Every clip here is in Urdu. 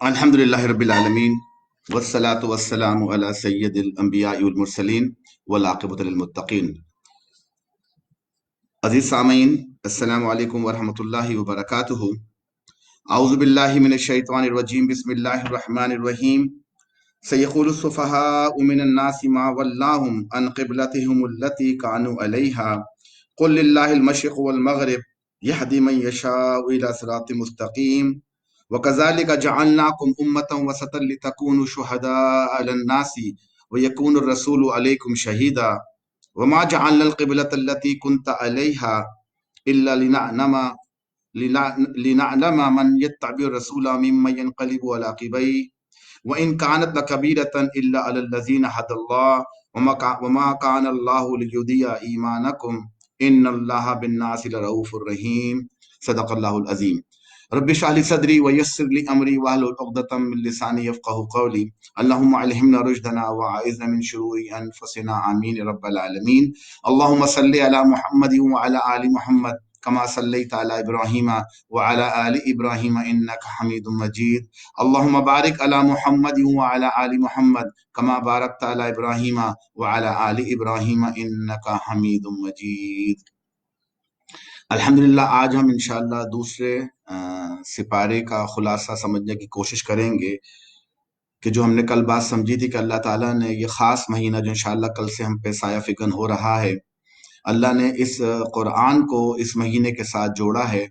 الحمد للہ رب العالمین والصلاة والسلام علی سید الانبیاء والمرسلین والعاقبۃ للمتقین۔ عزیز سامعین، السلام علیکم ورحمۃ اللہ وبرکاتہ۔ اعوذ باللہ من الشیطان الرجیم، بسم اللہ الرحمن الرحیم۔ سیقول السفہاء من الناس ما ولاہم عن قبلتہم التی کانوا علیہا قل للہ المشرق والمغرب یہدی من یشاء الی صراط مستقیم وَكَذَلِكَ جَعَلْنَاكُمْ أُمَّةً وَسَطًا لِتَكُونُوا شُهَدَاءَ عَلَى النَّاسِ وَيَكُونَ الرَّسُولُ عَلَيْكُمْ شَهِيدًا وَمَا جَعَلْنَا الْقِبْلَةَ الَّتِي كُنْتَ عَلَيْهَا إِلَّا لِنَعْلَمَ مَنْ يَتَّبِعُ الرَّسُولَ مِمَّنْ يَنْقَلِبُ عَلَى عَقِبَيْهِ وَإِنْ كَانَتْ لَكَبِيرَةً إِلَّا عَلَى الَّذِينَ هَدَى اللَّهُ وَمَا كَانَ اللَّهُ لِيُضِيعَ إِيمَانَكُمْ إِنَّ اللَّهَ بِالنَّاسِ لَرَءُوفٌ رَحِيمٌ۔ صدق اللہ العظیم۔ رب اشرح لي صدري ويسر لي امري واحلل عقدة من لساني يفقهوا قولي اللهم الهمنا رشدنا واعذنا من شرور انفسنا امين يا رب العالمين۔ اللهم صل على محمد وعلى ال محمد كما صليت على ابراهيم وعلى ال ابراهيم انك حميد مجيد۔ اللهم بارك على محمد وعلى ال محمد كما باركت على ابراهيم وعلى ال ابراهيم انك حميد مجيد۔ الحمدللہ آج ہم انشاءاللہ دوسرے سپارے کا خلاصہ سمجھنے کی کوشش کریں گے کہ جو ہم نے کل بات سمجھی تھی کہ اللہ تعالیٰ نے یہ خاص مہینہ جو انشاءاللہ کل سے ہم پہ سایہ فکن ہو رہا ہے، اللہ نے اس قرآن کو اس مہینے کے ساتھ جوڑا ہے،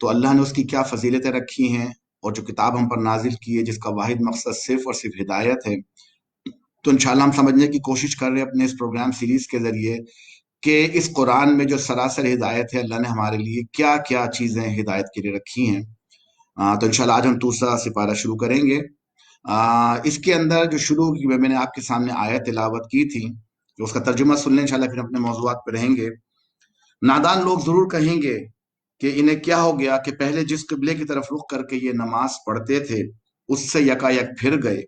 تو اللہ نے اس کی کیا فضیلتیں رکھی ہیں، اور جو کتاب ہم پر نازل کی ہے جس کا واحد مقصد صرف اور صرف ہدایت ہے، تو انشاءاللہ ہم سمجھنے کی کوشش کر رہے ہیں اپنے اس پروگرام سیریز کے ذریعے کہ اس قرآن میں جو سراسر ہدایت ہے، اللہ نے ہمارے لیے کیا کیا چیزیں ہدایت کے لیے رکھی ہیں۔ تو انشاءاللہ آج ہم دوسرا سپارہ شروع کریں گے۔ اس کے اندر جو شروع کی میں نے آپ کے سامنے آیت تلاوت کی تھی، جو اس کا ترجمہ سن لیں انشاءاللہ، پھر اپنے موضوعات پہ رہیں گے۔ نادان لوگ ضرور کہیں گے کہ انہیں کیا ہو گیا کہ پہلے جس قبلے کی طرف رخ کر کے یہ نماز پڑھتے تھے اس سے یکا یک پھر گئے۔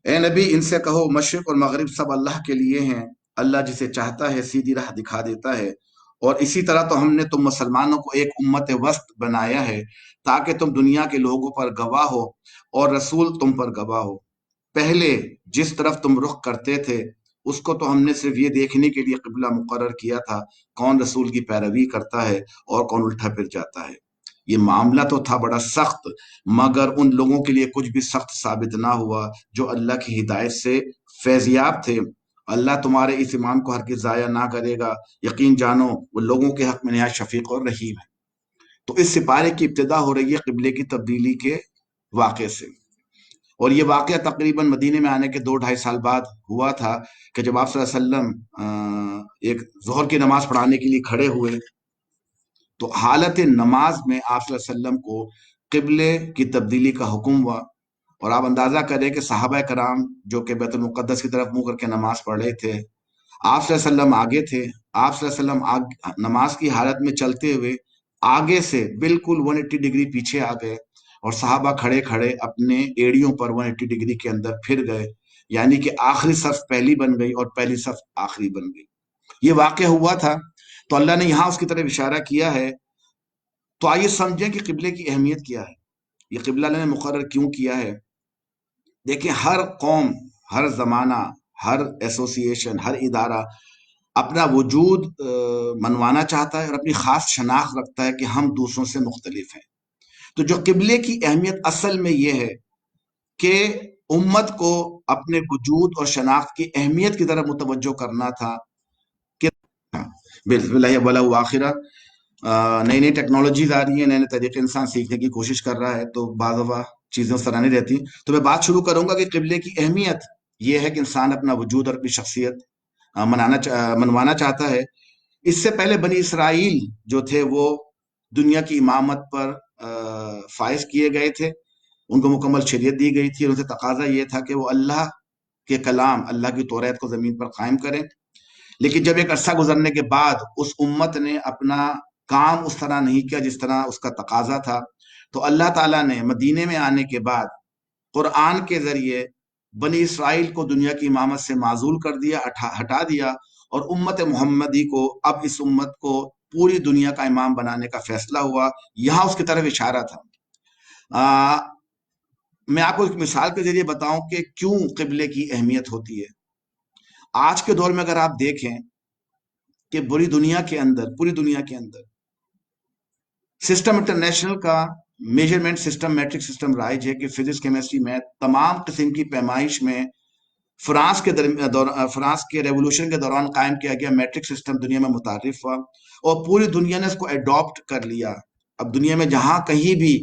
اے نبی، ان سے کہو مشرق اور مغرب سب اللہ کے لیے ہیں، اللہ جسے چاہتا ہے سیدھی راہ دکھا دیتا ہے، اور اسی طرح تو ہم نے تم مسلمانوں کو ایک امت وسط بنایا ہے تاکہ تم دنیا کے لوگوں پر گواہ ہو اور رسول تم پر گواہ ہو۔ پہلے جس طرف تم رخ کرتے تھے اس کو تو ہم نے صرف یہ دیکھنے کے لیے قبلہ مقرر کیا تھا کون رسول کی پیروی کرتا ہے اور کون الٹا پھر جاتا ہے۔ یہ معاملہ تو تھا بڑا سخت، مگر ان لوگوں کے لیے کچھ بھی سخت ثابت نہ ہوا جو اللہ کی ہدایت سے فیضیاب تھے۔ اللہ تمہارے اس ایمان کو ہرگز ضائع نہ کرے گا، یقین جانو وہ لوگوں کے حق میں نہایت شفیق اور رحیم ہے۔ تو اس سپارے کی ابتدا ہو رہی ہے قبلے کی تبدیلی کے واقعے سے، اور یہ واقعہ تقریباً مدینے میں آنے کے 2-2.5 سال بعد ہوا تھا کہ جب آپ صلی اللہ علیہ وسلم ایک ظہر کی نماز پڑھانے کے لیے کھڑے ہوئے تو حالت نماز میں آپ صلی اللہ علیہ وسلم کو قبلے کی تبدیلی کا حکم ہوا، اور آپ اندازہ کریں کہ صحابہ کرام جو کہ بیت المقدس کی طرف منہ کر کے نماز پڑھ رہے تھے، آپ صلی اللہ علیہ وسلم آگے تھے، آپ صلی اللہ علیہ وسلم نماز کی حالت میں چلتے ہوئے آگے سے بالکل 180 ڈگری پیچھے آ گئے، اور صحابہ کھڑے کھڑے اپنے ایڑیوں پر 180 ڈگری کے اندر پھر گئے، یعنی کہ آخری صف پہلی بن گئی اور پہلی صف آخری بن گئی۔ یہ واقعہ ہوا تھا، تو اللہ نے یہاں اس کی طرف اشارہ کیا ہے۔ تو آئیے سمجھیں کہ قبلے کی اہمیت کیا ہے، یہ قبلہ اللہ نے مقرر کیوں کیا ہے۔ دیکھیں، ہر قوم، ہر زمانہ، ہر ایسوسیشن، ہر ادارہ اپنا وجود منوانا چاہتا ہے اور اپنی خاص شناخت رکھتا ہے کہ ہم دوسروں سے مختلف ہیں۔ تو جو قبلے کی اہمیت اصل میں یہ ہے کہ امت کو اپنے وجود اور شناخت کی اہمیت کی طرف متوجہ کرنا تھا کہ بسم اللہ اولا آخرہ، نئی نئی ٹیکنالوجیز آ رہی ہیں، نئے نئے طریقے انسان سیکھنے کی کوشش کر رہا ہے، تو بعض دفعہ چیزیں اس طرح نہیں رہتی۔ تو میں بات شروع کروں گا کہ قبلے کی اہمیت یہ ہے کہ انسان اپنا وجود اور اپنی شخصیت منوانا چاہتا ہے۔ اس سے پہلے بنی اسرائیل جو تھے وہ دنیا کی امامت پر فائز کیے گئے تھے، ان کو مکمل شریعت دی گئی تھی، اور ان سے تقاضا یہ تھا کہ وہ اللہ کے کلام، اللہ کی توریت کو زمین پر قائم کریں۔ لیکن جب ایک عرصہ گزرنے کے بعد اس امت نے اپنا کام اس طرح نہیں کیا جس طرح اس کا تقاضا تھا، تو اللہ تعالیٰ نے مدینے میں آنے کے بعد قرآن کے ذریعے بنی اسرائیل کو دنیا کی امامت سے معزول کر دیا، ہٹا دیا، اور امت محمدی کو، اب اس امت کو پوری دنیا کا امام بنانے کا فیصلہ ہوا۔ یہاں اس کی طرف اشارہ تھا۔ میں آپ کو ایک مثال کے ذریعے بتاؤں کہ کیوں قبلے کی اہمیت ہوتی ہے۔ آج کے دور میں اگر آپ دیکھیں کہ پوری دنیا کے اندر سسٹم انٹرنیشنل کا میجرمنٹ سسٹم میٹرک سسٹم رائج ہے کہ فزکس کیمسٹری میں تمام قسم کی پیمائش میں فرانس کے ریولوشن کے دوران قائم کیا گیا میٹرک سسٹم دنیا میں متعارف ہوا اور پوری دنیا نے اس کو ایڈاپٹ کر لیا۔ اب دنیا میں جہاں کہیں بھی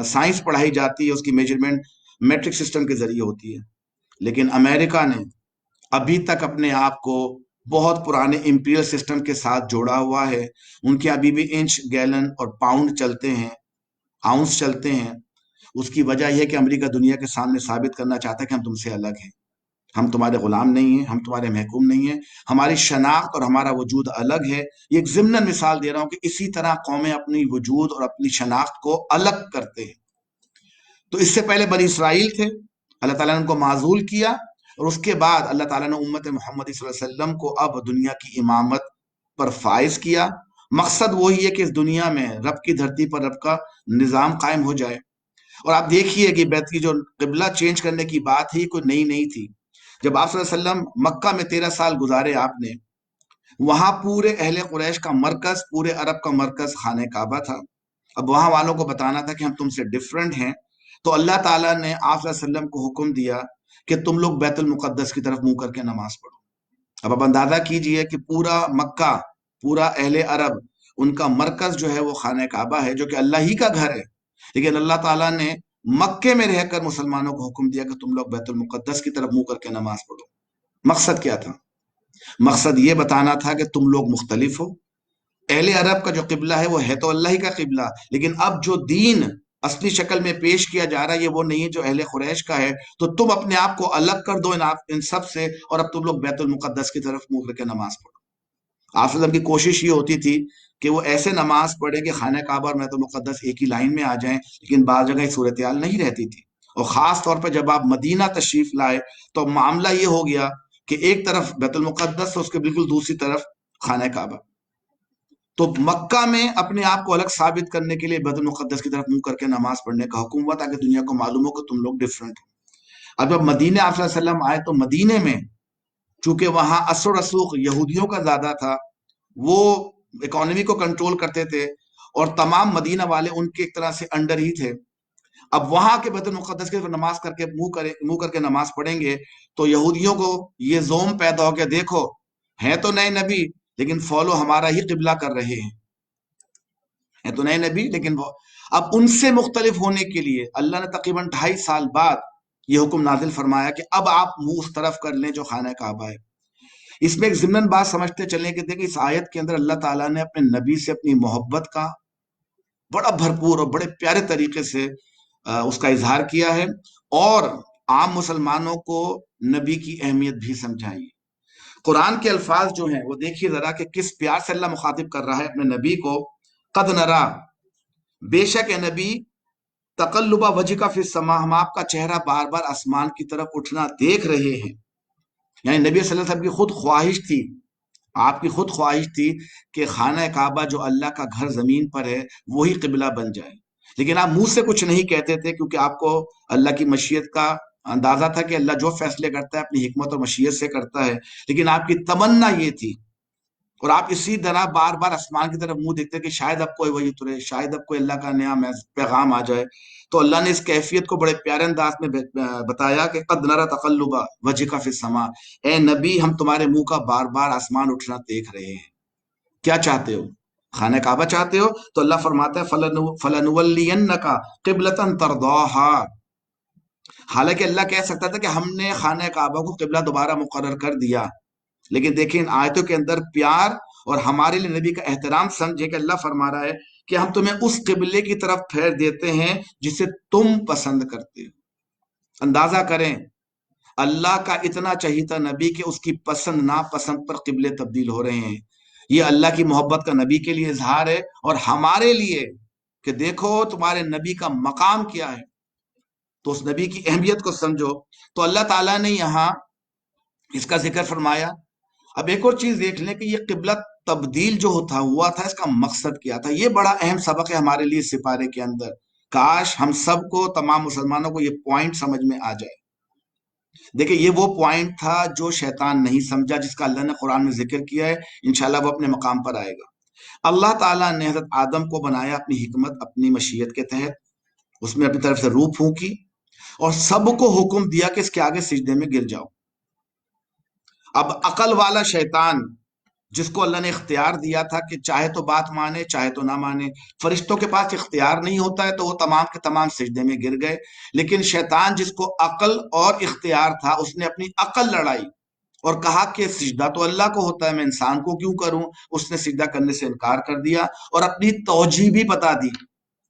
سائنس پڑھائی جاتی ہے اس کی میجرمنٹ میٹرک سسٹم کے ذریعے ہوتی ہے، لیکن امریکہ نے ابھی تک اپنے آپ کو بہت پرانے امپیریل سسٹم کے ساتھ جوڑا ہوا ہے۔ ان کے ابھی بھی انچ، گیلن اور پاؤنڈ چلتے ہیں، آؤنس چلتے ہیں۔ اس کی وجہ یہ ہے کہ امریکہ دنیا کے سامنے ثابت کرنا چاہتا ہے کہ ہم تم سے الگ ہیں، ہم تمہارے غلام نہیں ہیں، ہم تمہارے محکوم نہیں ہیں، ہماری شناخت اور ہمارا وجود الگ ہے۔ یہ ایک ضمن مثال دے رہا ہوں کہ اسی طرح قومیں اپنی وجود اور اپنی شناخت کو الگ کرتے ہیں۔ تو اس سے پہلے بنی اسرائیل تھے، اللہ تعالیٰ نے ان کو معزول کیا، اور اس کے بعد اللہ تعالیٰ نے امت محمد صلی اللہ علیہ وسلم کو اب دنیا کی امامت پر فائز کیا۔ مقصد وہی ہے کہ اس دنیا میں رب کی دھرتی پر رب کا نظام قائم ہو جائے۔ اور آپ دیکھیے کہ بیت کی جو قبلہ چینج کرنے کی بات ہے کوئی نئی نہیں تھی۔ جب آپ صلی اللہ علیہ وسلم مکہ میں 13 سال گزارے آپ نے، وہاں پورے اہل قریش کا مرکز، پورے عرب کا مرکز خانہ کعبہ تھا۔ اب وہاں والوں کو بتانا تھا کہ ہم تم سے ڈیفرنٹ ہیں، تو اللہ تعالیٰ نے آپ صلی اللہ علیہ وسلم کو حکم دیا کہ تم لوگ بیت المقدس کی طرف منہ کر کے نماز پڑھو۔ اب آپ اندازہ کیجئے کہ پورا مکہ، پورا اہل عرب، ان کا مرکز جو ہے وہ خانہ کعبہ ہے، جو کہ اللہ ہی کا گھر ہے، لیکن اللہ تعالیٰ نے مکے میں رہ کر مسلمانوں کو حکم دیا کہ تم لوگ بیت المقدس کی طرف منہ کر کے نماز پڑھو۔ مقصد کیا تھا؟ مقصد یہ بتانا تھا کہ تم لوگ مختلف ہو۔ اہل عرب کا جو قبلہ ہے وہ ہے تو اللہ ہی کا قبلہ، لیکن اب جو دین اصلی شکل میں پیش کیا جا رہا ہے یہ وہ نہیں ہے جو اہل قریش کا ہے، تو تم اپنے آپ کو الگ کر دو ان سب سے، اور اب تم لوگ بیت المقدس کی طرف منہ کر کے نماز پڑھو۔ آپ وسلم کی کوشش یہ ہوتی تھی کہ وہ ایسے نماز پڑھیں کہ خانہ کعبہ اور بیت المقدس ایک ہی لائن میں آ جائیں، لیکن بعض جگہ صورتحال نہیں رہتی تھی، اور خاص طور پہ جب آپ مدینہ تشریف لائے تو معاملہ یہ ہو گیا کہ ایک طرف بیت المقدس اور اس کے بالکل دوسری طرف خانہ کعبہ۔ تو مکہ میں اپنے آپ کو الگ ثابت کرنے کے لیے بیت المقدس کی طرف منہ کر کے نماز پڑھنے کا حکم ہوا تاکہ دنیا کو معلوم ہو کہ تم لوگ ڈیفرنٹ ہو۔ اب جب مدینے آپ صلی اللہ علیہ وسلم آئے تو مدینے میں چونکہ وہاں اثر و رسوخ یہودیوں کا زیادہ تھا، وہ اکانومی کو کنٹرول کرتے تھے، اور تمام مدینہ والے ان کے ایک طرح سے انڈر ہی تھے۔ اب وہاں کے بیت المقدس کے نماز کر کے منہ کر کے نماز پڑھیں گے تو یہودیوں کو یہ زوم پیدا ہو گیا، دیکھو ہیں تو نئے نبی لیکن فالو ہمارا ہی قبلہ کر رہے ہیں تو نئے نبی لیکن وہ اب ان سے مختلف ہونے کے لیے اللہ نے تقریباً 2.5 سال بعد یہ حکم نازل فرمایا کہ اب آپ منہ اس طرف کر لیں جو خانہ کعبہ ہے۔ اس میں ایک ضمن بات سمجھتے چلیں کہ دیکھیں اس آیت کے اندر اللہ تعالیٰ نے اپنے نبی سے اپنی محبت کا بڑا بھرپور اور بڑے پیارے طریقے سے اس کا اظہار کیا ہے، اور عام مسلمانوں کو نبی کی اہمیت بھی سمجھائی۔ قرآن کے الفاظ جو ہیں وہ دیکھیے ذرا کہ کس پیار سے اللہ مخاطب کر رہا ہے اپنے نبی کو۔ قد نرا، بے شک اے نبی، تقلب وجہک فی السماء، ہم آپ کا چہرہ بار بار آسمان کی طرف اٹھنا دیکھ رہے ہیں۔ یعنی نبی صلی اللہ علیہ وسلم کی خود خواہش تھی، آپ کی خود خواہش تھی کہ خانہ کعبہ جو اللہ کا گھر زمین پر ہے وہی قبلہ بن جائے، لیکن آپ منہ سے کچھ نہیں کہتے تھے کیونکہ آپ کو اللہ کی مشیت کا اندازہ تھا کہ اللہ جو فیصلے کرتا ہے اپنی حکمت اور مشیت سے کرتا ہے، لیکن آپ کی تمنا یہ تھی، اور آپ اسی طرح بار بار آسمان کی طرف منہ دیکھتے کہ شاید اب کوئی وہی اترے، شاید اب کوئی اللہ کا نیا پیغام آ جائے۔ تو اللہ نے اس کیفیت کو بڑے پیارے انداز میں بتایا کہ قد نرى تقلب وجهك في السماء، اے نبی ہم تمہارے منہ کا بار بار آسمان اٹھنا دیکھ رہے ہیں، کیا چاہتے ہو؟ خانہ کعبہ چاہتے ہو؟ تو اللہ فرماتا ہے فَلَنُوَلِّيَنَّكَ قِبْلَةً تَرْضَاهَا، حالانکہ اللہ کہہ سکتا تھا کہ ہم نے خانہ کعبہ کو قبلہ دوبارہ مقرر کر دیا، لیکن دیکھیں ان آیتوں کے اندر پیار اور ہمارے لیے نبی کا احترام سمجھے کہ اللہ فرما رہا ہے کہ ہم تمہیں اس قبلے کی طرف پھیر دیتے ہیں جسے تم پسند کرتے ہو۔ اندازہ کریں اللہ کا اتنا چہیتا نبی کہ اس کی پسند ناپسند پر قبلے تبدیل ہو رہے ہیں۔ یہ اللہ کی محبت کا نبی کے لیے اظہار ہے، اور ہمارے لیے کہ دیکھو تمہارے نبی کا مقام کیا ہے، تو اس نبی کی اہمیت کو سمجھو۔ تو اللہ تعالیٰ نے یہاں اس کا ذکر فرمایا۔ اب ایک اور چیز دیکھ لیں کہ یہ قبلہ تبدیل جو ہوا تھا اس کا مقصد کیا تھا۔ یہ بڑا اہم سبق ہے ہمارے لیے سپارے کے اندر۔ کاش ہم سب کو، تمام مسلمانوں کو یہ پوائنٹ سمجھ میں آ جائے. دیکھیں یہ وہ پوائنٹ تھا جو شیطان نہیں سمجھا، جس کا اللہ نے قرآن میں ذکر کیا ہے. انشاءاللہ وہ اپنے مقام پر آئے گا. اللہ تعالیٰ نے حضرت آدم کو بنایا اپنی حکمت، اپنی مشیت کے تحت. اس میں اپنی طرف سے روح پھونکی اور سب کو حکم دیا کہ اس کے آگے سجدے میں گر جاؤ. اب عقل والا شیطان، جس کو اللہ نے اختیار دیا تھا کہ چاہے تو بات مانے چاہے تو نہ مانے، فرشتوں کے پاس اختیار نہیں ہوتا ہے تو وہ تمام کے تمام سجدے میں گر گئے. لیکن شیطان جس کو عقل اور اختیار تھا، اس نے اپنی عقل لڑائی اور کہا کہ سجدہ تو اللہ کو ہوتا ہے، میں انسان کو کیوں کروں. اس نے سجدہ کرنے سے انکار کر دیا اور اپنی توجیہ بھی بتا دی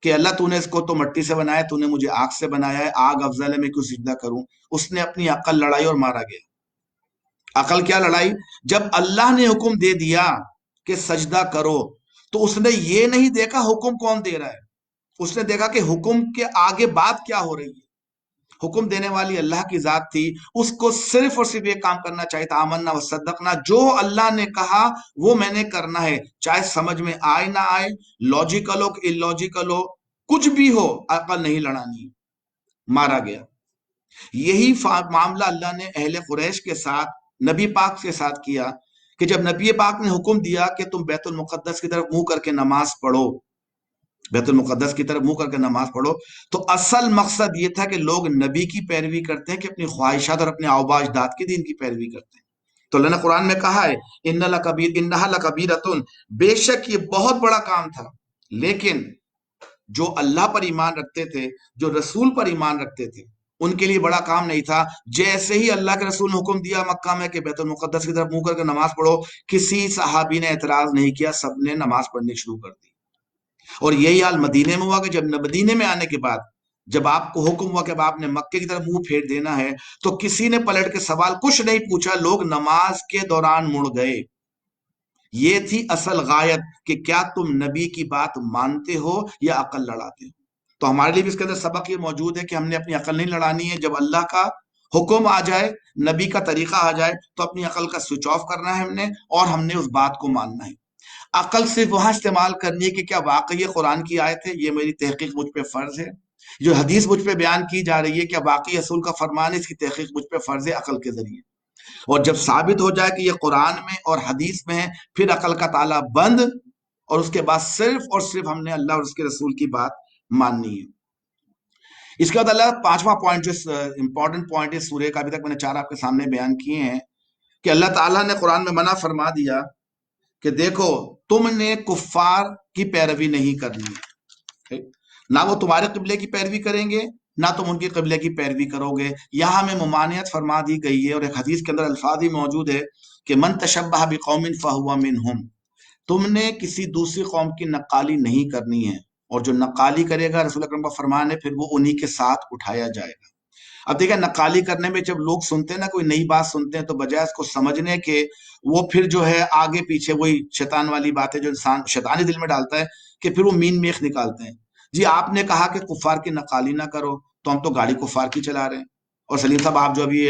کہ اللہ تو نے اس کو تو مٹی سے بنایا، تو نے مجھے آگ سے بنایا ہے، آگ افضل ہے، میں کیوں سجدہ کروں. اس نے اپنی عقل لڑائی اور مارا گیا. عقل کیا لڑائی؟ جب اللہ نے حکم دے دیا کہ سجدہ کرو تو اس نے یہ نہیں دیکھا حکم کون دے رہا ہے، اس نے دیکھا کہ حکم کے آگے بات کیا ہو رہی ہے. حکم دینے والی اللہ کی ذات تھی، اس کو صرف اور صرف یہ کام کرنا چاہیے تھا، آمنا و صدقنا، جو اللہ نے کہا وہ میں نے کرنا ہے، چاہے سمجھ میں آئے نہ آئے، لاجیکل ہو کہ ان لاجیکل ہو، کچھ بھی ہو، عقل نہیں لڑانی. مارا گیا. یہی معاملہ اللہ نے اہل قریش کے ساتھ، نبی پاک کے ساتھ کیا کہ جب نبی پاک نے حکم دیا کہ تم بیت المقدس کی طرف منہ کر کے نماز پڑھو، بیت المقدس کی طرف منہ کر کے نماز پڑھو، تو اصل مقصد یہ تھا کہ لوگ نبی کی پیروی کرتے ہیں کہ اپنی خواہشات اور اپنے آباء اجداد کی دین کی پیروی کرتے ہیں. تو اللہ نے قرآن میں کہا ہے انہا لکبیرۃ، بے شک یہ بہت بڑا کام تھا. لیکن جو اللہ پر ایمان رکھتے تھے، جو رسول پر ایمان رکھتے تھے، ان کے لیے بڑا کام نہیں تھا. جیسے ہی اللہ کے رسول نے حکم دیا مکہ میں کہ بیت المقدس کی طرف منہ کر کے نماز پڑھو، کسی صحابی نے اعتراض نہیں کیا، سب نے نماز پڑھنی شروع کر دی. اور یہی حال مدینے میں ہوا کہ جب مدینے میں آنے کے بعد جب آپ کو حکم ہوا کہ اب آپ نے مکے کی طرف منہ پھیر دینا ہے، تو کسی نے پلٹ کے سوال کچھ نہیں پوچھا، لوگ نماز کے دوران مڑ گئے. یہ تھی اصل غایت کہ کیا تم نبی کی بات مانتے ہو یا عقل لڑاتے ہو. تو ہمارے لیے بھی اس کے اندر سبق یہ موجود ہے کہ ہم نے اپنی عقل نہیں لڑانی ہے. جب اللہ کا حکم آ جائے، نبی کا طریقہ آ جائے، تو اپنی عقل کا سوئچ آف کرنا ہے ہم نے، اور ہم نے اس بات کو ماننا ہے. عقل صرف وہاں استعمال کرنی ہے کہ کیا واقعی قرآن کی آیت ہے، یہ میری تحقیق مجھ پہ فرض ہے. جو حدیث مجھ پہ بیان کی جا رہی ہے کیا واقعی رسول کا فرمان ہے، اس کی تحقیق مجھ پہ فرض ہے عقل کے ذریعے. اور جب ثابت ہو جائے کہ یہ قرآن میں اور حدیث میں ہے، پھر عقل کا تالا بند، اور اس کے بعد صرف اور صرف ہم نے اللہ اور اس کے رسول کی بات ماننی ہے. اس کے بعد اللہ پانچواں پوائنٹ، جو امپورٹنٹ پوائنٹ ہے سورہ کا، ابھی تک میں نے 4 آپ کے سامنے بیان کیے ہیں، کہ اللہ تعالیٰ نے قرآن میں منع فرما دیا کہ دیکھو تم نے کفار کی پیروی نہیں کرنی ہے، نہ وہ تمہارے قبلے کی پیروی کریں گے، نہ تم ان کے قبلے کی پیروی کرو گے. یہاں ہمیں ممانعت فرما دی گئی ہے، اور ایک حدیث کے اندر الفاظ بھی موجود ہے کہ من تشبہ بقوم فہو منہم، تم نے کسی دوسری قوم کی نقالی نہیں کرنی ہے، اور جو نقالی کرے گا رسول اکرم کا فرمان ہے پھر وہ انہی کے ساتھ اٹھایا جائے گا. اب دیکھیں نقالی کرنے میں جب لوگ سنتے ہیں نا، کوئی نئی بات سنتے ہیں، تو بجائے اس کو سمجھنے کے وہ پھر جو ہے آگے پیچھے وہی شیطان والی بات ہے جو انسان شیطانی دل میں ڈالتا ہے، کہ پھر وہ مین میخ نکالتے ہیں. جی آپ نے کہا کہ کفار کی نقالی نہ کرو، تو ہم تو گاڑی کفار کی چلا رہے ہیں. اور سلیم صاحب آپ جو ابھی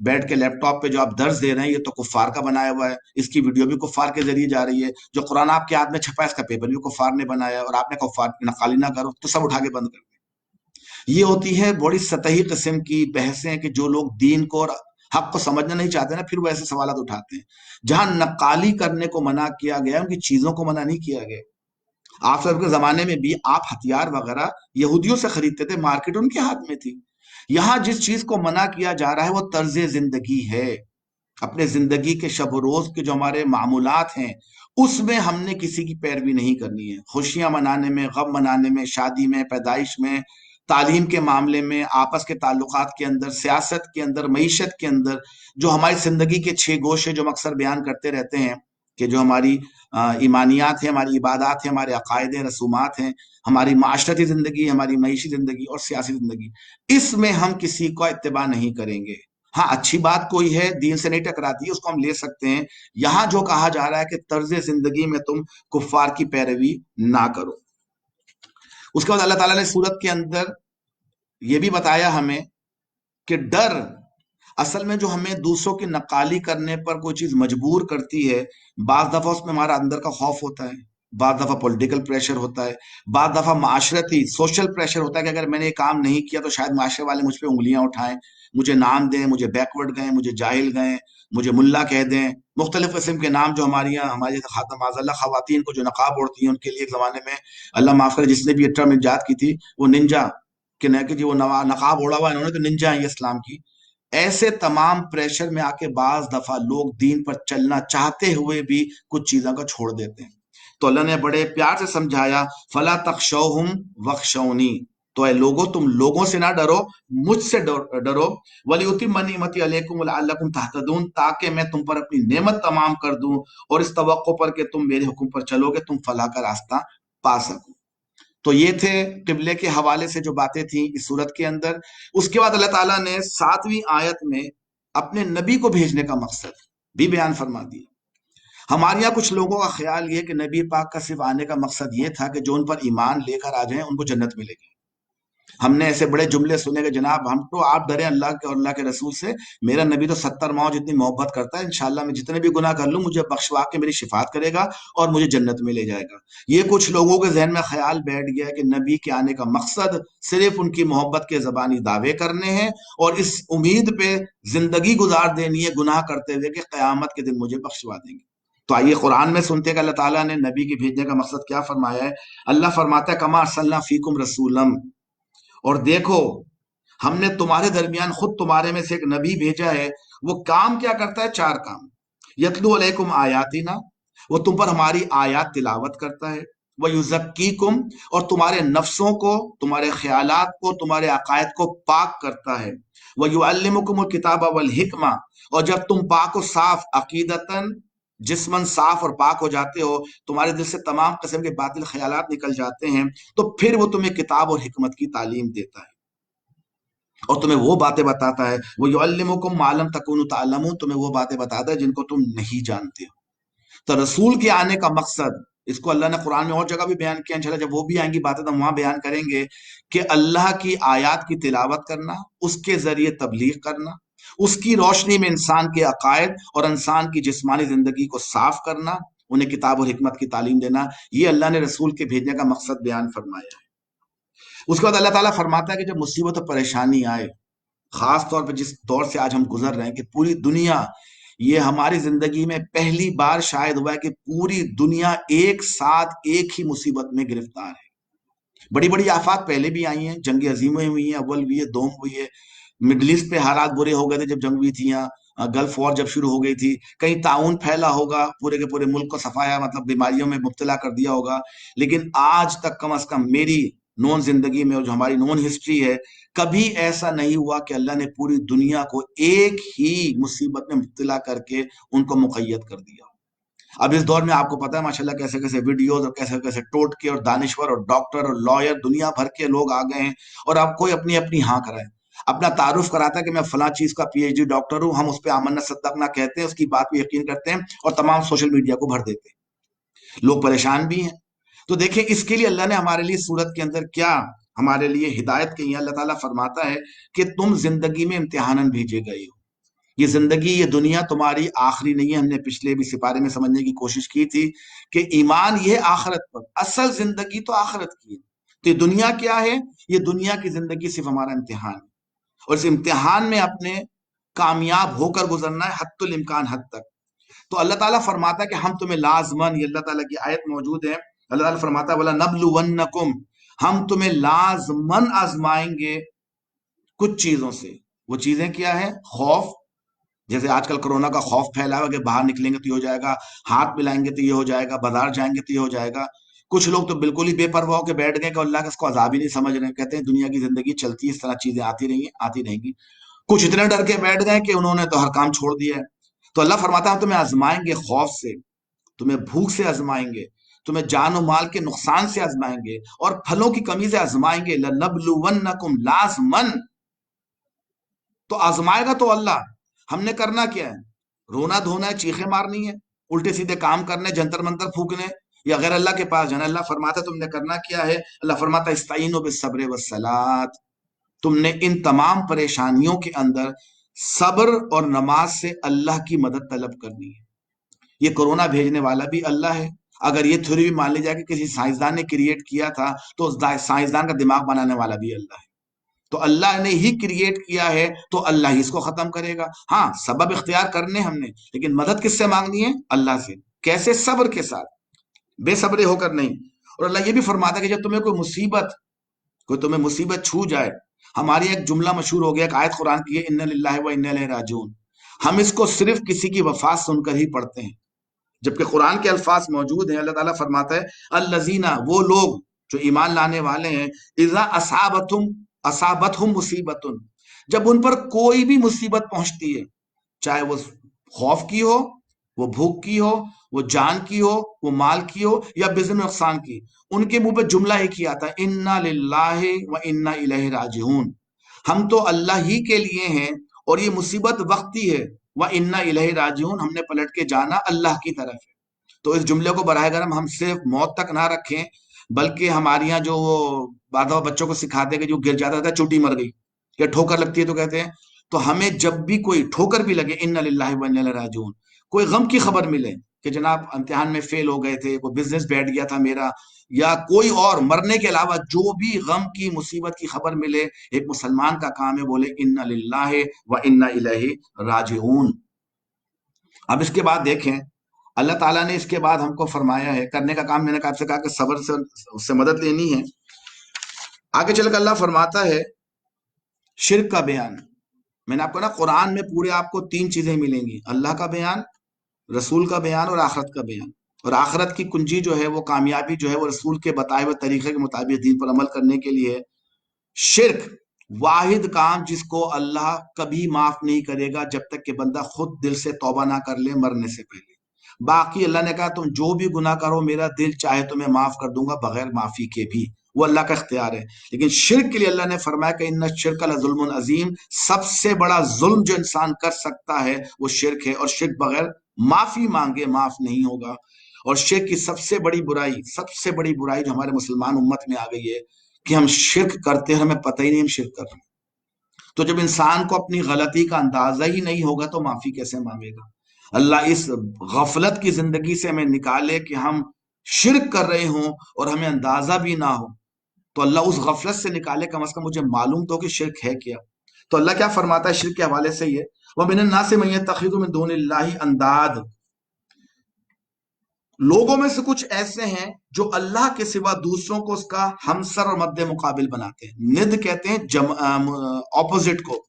بیٹھ کے لیپ ٹاپ پہ جو آپ درس دے رہے ہیں، یہ تو کفار کا بنایا ہوا ہے، اس کی ویڈیو بھی کفار کے ذریعے جا رہی ہے. جو قرآن آپ کے ہاتھ میں چھپا ہے، اس کا پیپر بھی کفار نے بنایا ہے، اور آپ نے کفار کی نقالی نہ کرو تو سب اٹھا کے بند کر دیں. یہ ہوتی ہے بڑی سطحی قسم کی بحثیں کہ جو لوگ دین کو اور حق کو سمجھنا نہیں چاہتے نا، پھر وہ ایسے سوالات اٹھاتے ہیں. جہاں نقالی کرنے کو منع کیا گیا، ان کی چیزوں کو منع نہیں کیا گیا. آپ سب کے زمانے میں بھی آپ ہتھیار وغیرہ یہودیوں سے خریدتے تھے، مارکیٹ ان کے ہاتھ میں تھی. یہاں جس چیز کو منع کیا جا رہا ہے وہ طرز زندگی ہے. اپنے زندگی کے شب و روز کے جو ہمارے معمولات ہیں، اس میں ہم نے کسی کی پیروی نہیں کرنی ہے. خوشیاں منانے میں، غم منانے میں، شادی میں، پیدائش میں، تعلیم کے معاملے میں، آپس کے تعلقات کے اندر، سیاست کے اندر، معیشت کے اندر، جو ہماری زندگی کے 6 گوشے جو ہم اکثر بیان کرتے رہتے ہیں کہ جو ہماری ایمانیات ہیں، ہماری عبادات ہیں، ہمارے عقائد ہیں، رسومات ہیں، ہماری معاشرتی زندگی، ہماری معیشی زندگی اور سیاسی زندگی، اس میں ہم کسی کا اتباع نہیں کریں گے. ہاں اچھی بات کوئی ہے، دین سے نہیں ٹکراتی ہے، اس کو ہم لے سکتے ہیں. یہاں جو کہا جا رہا ہے کہ طرز زندگی میں تم کفار کی پیروی نہ کرو. اس کے بعد اللہ تعالیٰ نے سورت کے اندر یہ بھی بتایا ہمیں کہ ڈر اصل میں جو ہمیں دوسروں کی نقالی کرنے پر کوئی چیز مجبور کرتی ہے، بعض دفعہ اس میں ہمارا اندر کا خوف ہوتا ہے، بعض دفعہ پولیٹیکل پریشر ہوتا ہے، بعض دفعہ معاشرتی سوشل پریشر ہوتا ہے کہ اگر میں نے یہ کام نہیں کیا تو شاید معاشرے والے مجھ پہ انگلیاں اٹھائیں، مجھے نام دیں، مجھے بیکورڈ کہیں، مجھے جاہل کہیں، مجھے ملا کہہ دیں، مختلف قسم کے نام جو ہماری یہاں ہماری خاتم معاذ اللہ خواتین کو جو نقاب اوڑھتی ہیں ان کے لیے ایک زمانے میں اللہ معاف کرے جس نے بھی یہ ٹرم ایجاد کی تھی وہ ننجا، کہ نہیں کہ جی وہ نقاب اوڑھا ہوا ہے انہوں نے تو ننجا ہیں یہ اسلام کی. ایسے تمام پریشر میں آ کے بعض دفعہ لوگ دین پر چلنا چاہتے ہوئے بھی کچھ چیزوں کو چھوڑ دیتے ہیں. تو اللہ نے بڑے پیار سے سمجھایا فلا تخشوہم وخشونی، تو اے لوگو تم لوگوں سے نہ ڈرو، مجھ سے ڈرو، ولیتم نعمتی علیکم لعلکم تہتدون، تاکہ میں تم پر اپنی نعمت تمام کر دوں اور اس توقع پر کہ تم میرے حکم پر چلو گے تم فلاح کا راستہ پا سکو. تو یہ تھے قبلے کے حوالے سے جو باتیں تھیں اس صورت کے اندر. اس کے بعد اللہ تعالیٰ نے 7ویں آیت میں اپنے نبی کو بھیجنے کا مقصد بھی بیان فرما دیا. ہمارے یہاں کچھ لوگوں کا خیال یہ کہ نبی پاک کا صرف آنے کا مقصد یہ تھا کہ جو ان پر ایمان لے کر آ جائیں ان کو جنت ملے گی. ہم نے ایسے بڑے جملے سنے کہ جناب ہم تو آپ ڈریں اللہ کے اور اللہ کے رسول سے، میرا نبی تو 70 ماؤں جتنی محبت کرتا ہے، انشاءاللہ میں جتنے بھی گناہ کر لوں مجھے بخشوا کے میری شفاعت کرے گا اور مجھے جنت میں لے جائے گا. یہ کچھ لوگوں کے ذہن میں خیال بیٹھ گیا ہے کہ نبی کے آنے کا مقصد صرف ان کی محبت کے زبانی دعوے کرنے ہیں اور اس امید پہ زندگی گزار دینی ہے گناہ کرتے ہوئے کہ قیامت کے دن مجھے بخشوا دیں گے. تو آئیے قرآن میں سنتے کہ اللہ تعالیٰ نے نبی کے بھیجنے کا مقصد کیا فرمایا ہے. اللہ فرماتا ہے کما ارسلنا فیکم رسولم، اور دیکھو ہم نے تمہارے درمیان خود تمہارے میں سے ایک نبی بھیجا ہے. وہ کام کیا کرتا ہے؟ 4 کام. یتلو علیکم آیاتنا، وہ تم پر ہماری آیات تلاوت کرتا ہے. وہ یزکیکم، اور تمہارے نفسوں کو، تمہارے خیالات کو، تمہارے عقائد کو پاک کرتا ہے. وہ یعلمکم الکتاب والحکمہ، اور جب تم پاک و صاف عقیدتاً جسمن صاف اور پاک ہو جاتے ہو، تمہارے دل سے تمام قسم کے باطل خیالات نکل جاتے ہیں، تو پھر وہ تمہیں کتاب اور حکمت کی تعلیم دیتا ہے اور تمہیں وہ باتیں بتاتا ہے. وہ یعلمکم ما لم تکونوا تعلمون، تمہیں وہ باتیں بتاتا ہے جن کو تم نہیں جانتے ہو. تو رسول کے آنے کا مقصد، اس کو اللہ نے قرآن میں اور جگہ بھی بیان کیا، انشاءاللہ جب وہ بھی آئیں گی باتیں تو ہم وہاں بیان کریں گے، کہ اللہ کی آیات کی تلاوت کرنا، اس کے ذریعے تبلیغ کرنا، اس کی روشنی میں انسان کے عقائد اور انسان کی جسمانی زندگی کو صاف کرنا، انہیں کتاب اور حکمت کی تعلیم دینا، یہ اللہ نے رسول کے بھیجنے کا مقصد بیان فرمایا ہے. اس کے بعد اللہ تعالیٰ فرماتا ہے کہ جب مصیبت اور پریشانی آئے، خاص طور پہ جس دور سے آج ہم گزر رہے ہیں کہ پوری دنیا، یہ ہماری زندگی میں پہلی بار شاید ہوا ہے کہ پوری دنیا ایک ساتھ ایک ہی مصیبت میں گرفتار ہے. بڑی بڑی آفات پہلے بھی آئی ہیں، جنگ عظیمیں ہوئی ہیں، اول ہوئی ہے، دوم ہوئی ہے، مڈل ایسٹ پہ حالات برے ہو گئے تھے جب جنگ ہوئی تھی، یہاں گلف وار جب شروع ہو گئی تھی، کہیں تعاون پھیلا ہوگا پورے کے پورے ملک کو صفایا، مطلب بیماریوں میں مبتلا کر دیا ہوگا. لیکن آج تک کم از کم میری نون زندگی میں اور جو ہماری نون ہسٹری ہے، کبھی ایسا نہیں ہوا کہ اللہ نے پوری دنیا کو ایک ہی مصیبت میں مبتلا کر کے ان کو مقید کر دیا. اب اس دور میں آپ کو پتا ہے ماشاءاللہ کیسے کیسے ویڈیوز اور کیسے کیسے ٹوٹکے اور دانشور اور ڈاکٹر اور لائر دنیا بھر کے لوگ آ گئے ہیں، اور اب کوئی اپنی اپنی ہاں کرائے، اپنا تعارف کراتا ہے کہ میں فلاں چیز کا پی ایچ ڈی ڈاکٹر ہوں، ہم اس پہ آمنا صدقنا کہتے ہیں، اس کی بات پہ یقین کرتے ہیں اور تمام سوشل میڈیا کو بھر دیتے ہیں. لوگ پریشان بھی ہیں. تو دیکھیں اس کے لیے اللہ نے ہمارے لیے صورت کے اندر کیا ہمارے لیے ہدایت کی ہے. اللہ تعالیٰ فرماتا ہے کہ تم زندگی میں امتحاناً بھیجے گئے ہو. یہ زندگی، یہ دنیا تمہاری آخری نہیں ہے. ہم نے پچھلے بھی سپارے میں سمجھنے کی کوشش کی تھی کہ ایمان یہ آخرت پر، اصل زندگی تو آخرت کی ہے. تو یہ دنیا کیا ہے؟ یہ دنیا کی زندگی صرف ہمارا امتحان ہے، اور اس امتحان میں اپنے کامیاب ہو کر گزرنا ہے حد الامکان حد تک. تو اللہ تعالیٰ فرماتا ہے کہ ہم تمہیں لازمن، یہ اللہ تعالیٰ کی آیت موجود ہے، اللہ تعالیٰ فرماتا ہے وَلَنَبْلُوَنَّكُمْ، ہم تمہیں لازمن آزمائیں گے کچھ چیزوں سے. وہ چیزیں کیا ہیں؟ خوف، جیسے آج کل کرونا کا خوف پھیلا ہوا کہ باہر نکلیں گے تو یہ ہو جائے گا، ہاتھ ملائیں گے تو یہ ہو جائے گا، بازار جائیں گے تو یہ ہو جائے گا. کچھ لوگ تو بالکل ہی بے پرواہ ہو کے بیٹھ گئے کہ اللہ کے اس کو عذاب ہی نہیں سمجھ رہے ہیں، کہتے ہیں دنیا کی زندگی چلتی ہے، اس طرح چیزیں آتی رہی ہیں، آتی رہیں گی. کچھ اتنے ڈر کے بیٹھ گئے کہ انہوں نے تو ہر کام چھوڑ دیا ہے. تو اللہ فرماتا ہے ہم تمہیں آزمائیں گے خوف سے، تمہیں بھوک سے آزمائیں گے، تمہیں جان و مال کے نقصان سے آزمائیں گے، اور پھلوں کی کمی سے آزمائیں گے. لَنَبْلُوَنَّكُمْ، لازمن. تو آزمائے گا تو اللہ. ہم نے کرنا کیا ہے؟ رونا دھونا ہے، چیخیں مارنی ہے، الٹے سیدھے کام کرنے، جنتر منتر پھونکنے، یا غیر اللہ کے پاس جانا. اللہ فرماتا ہے تم نے کرنا کیا ہے؟ اللہ فرماتا ہے استعینوا بالصبر والصلاۃ، تم نے ان تمام پریشانیوں کے اندر صبر اور نماز سے اللہ کی مدد طلب کرنی ہے. یہ کورونا بھیجنے والا بھی اللہ ہے، اگر یہ تھیوری بھی مان لی جائے کہ کسی سائنسدان نے کریٹ کیا تھا تو سائنسدان کا دماغ بنانے والا بھی اللہ ہے، تو اللہ نے ہی کریٹ کیا ہے تو اللہ ہی اس کو ختم کرے گا۔ ہاں سبب اختیار کرنے ہم نے، لیکن مدد کس سے مانگنی ہے؟ اللہ سے۔ کیسے؟ صبر کے ساتھ، بے صبرے ہو کر نہیں۔ اور اللہ یہ بھی فرماتا ہے کہ جب تمہیں کوئی مصیبت چھو جائے، ہماری ایک جملہ مشہور ہو گیا، ایک آیت قرآن کی ہے، ان للہ و انا الیہ راجعون، ہم اس کو صرف کسی کی وفات سن کر ہی پڑھتے ہیں، جبکہ قرآن کے الفاظ موجود ہیں۔ اللہ تعالیٰ فرماتا ہے الذین، وہ لوگ جو ایمان لانے والے ہیں، اذا اصابتہم مصیبت، جب ان پر کوئی بھی مصیبت پہنچتی ہے، چاہے وہ خوف کی ہو، وہ بھوک کی ہو، وہ جان کی ہو، وہ مال کی ہو، یا بزن نقصان کی، ان کے منہ پہ جملہ ایک ہی آتا ہے، انا للہ و انا الیہ راجعون، ہم تو اللہ ہی کے لیے ہیں اور یہ مصیبت وقتی ہے، و انا الیہ راجعون، ہم نے پلٹ کے جانا اللہ کی طرف ہے۔ تو اس جملے کو براہ کرم ہم صرف موت تک نہ رکھیں، بلکہ ہمارے یہاں جو وہ بعض بچوں کو سکھاتے ہیں کہ جو گر جاتا تھا چوٹی مر گئی، یا ٹھوکر لگتی ہے تو کہتے ہیں، تو ہمیں جب بھی کوئی ٹھوکر بھی لگے انا للہ و انا الیہ راجعون، کوئی غم کی خبر ملے کہ جناب امتحان میں فیل ہو گئے تھے، کوئی بزنس بیٹھ گیا تھا میرا، یا کوئی اور مرنے کے علاوہ جو بھی غم کی مصیبت کی خبر ملے، ایک مسلمان کا کام ہے بولے انا للہ و انا الیہ راجعون۔ اب اس کے بعد دیکھیں اللہ تعالیٰ نے اس کے بعد ہم کو فرمایا ہے کرنے کا کام، میں نے آپ سے کہا کہ صبر سے اس سے مدد لینی ہے۔ آگے چل کر اللہ فرماتا ہے شرک کا بیان، میں نے آپ کو نا قرآن میں پورے آپ کو تین چیزیں ملیں گی، اللہ کا بیان، رسول کا بیان اور آخرت کا بیان۔ اور آخرت کی کنجی جو ہے، وہ کامیابی جو ہے، وہ رسول کے بتائے ہوئے طریقے کے مطابق دین پر عمل کرنے کے لیے ہے۔ شرک واحد کام جس کو اللہ کبھی معاف نہیں کرے گا جب تک کہ بندہ خود دل سے توبہ نہ کر لے مرنے سے پہلے۔ باقی اللہ نے کہا تم جو بھی گناہ کرو میرا دل چاہے تو میں معاف کر دوں گا بغیر معافی کے بھی، وہ اللہ کا اختیار ہے۔ لیکن شرک کے لیے اللہ نے فرمایا کہ ان الشرک لظلم عظیم، سب سے بڑا ظلم جو انسان کر سکتا ہے وہ شرک ہے، اور شرک بغیر معافی مانگے معاف نہیں ہوگا۔ اور شرک کی سب سے بڑی برائی جو ہمارے مسلمان امت میں آ گئی ہے کہ ہم شرک کرتے ہیں، ہمیں پتہ ہی نہیں ہم شرک کر رہے ہیں۔ تو جب انسان کو اپنی غلطی کا اندازہ ہی نہیں ہوگا تو معافی کیسے مانگے گا؟ اللہ اس غفلت کی زندگی سے ہمیں نکالے کہ ہم شرک کر رہے ہوں اور ہمیں اندازہ بھی نہ ہو، تو اللہ اس غفلت سے نکالے، کم از کم مجھے معلوم تو کہ شرک ہے کیا۔ تو اللہ کیا فرماتا ہے شرک کے حوالے سے؟ یہ وَمِنَ النَّاسِ مَن يَتَّخِذُ مِن دُونِ اللَّهِ انداد، لوگوں میں سے کچھ ایسے ہیں جو اللہ کے سوا دوسروں کو اس کا ہمسر اور مد مقابل بناتے ہیں۔ ند کہتے ہیں اپوزٹ کو،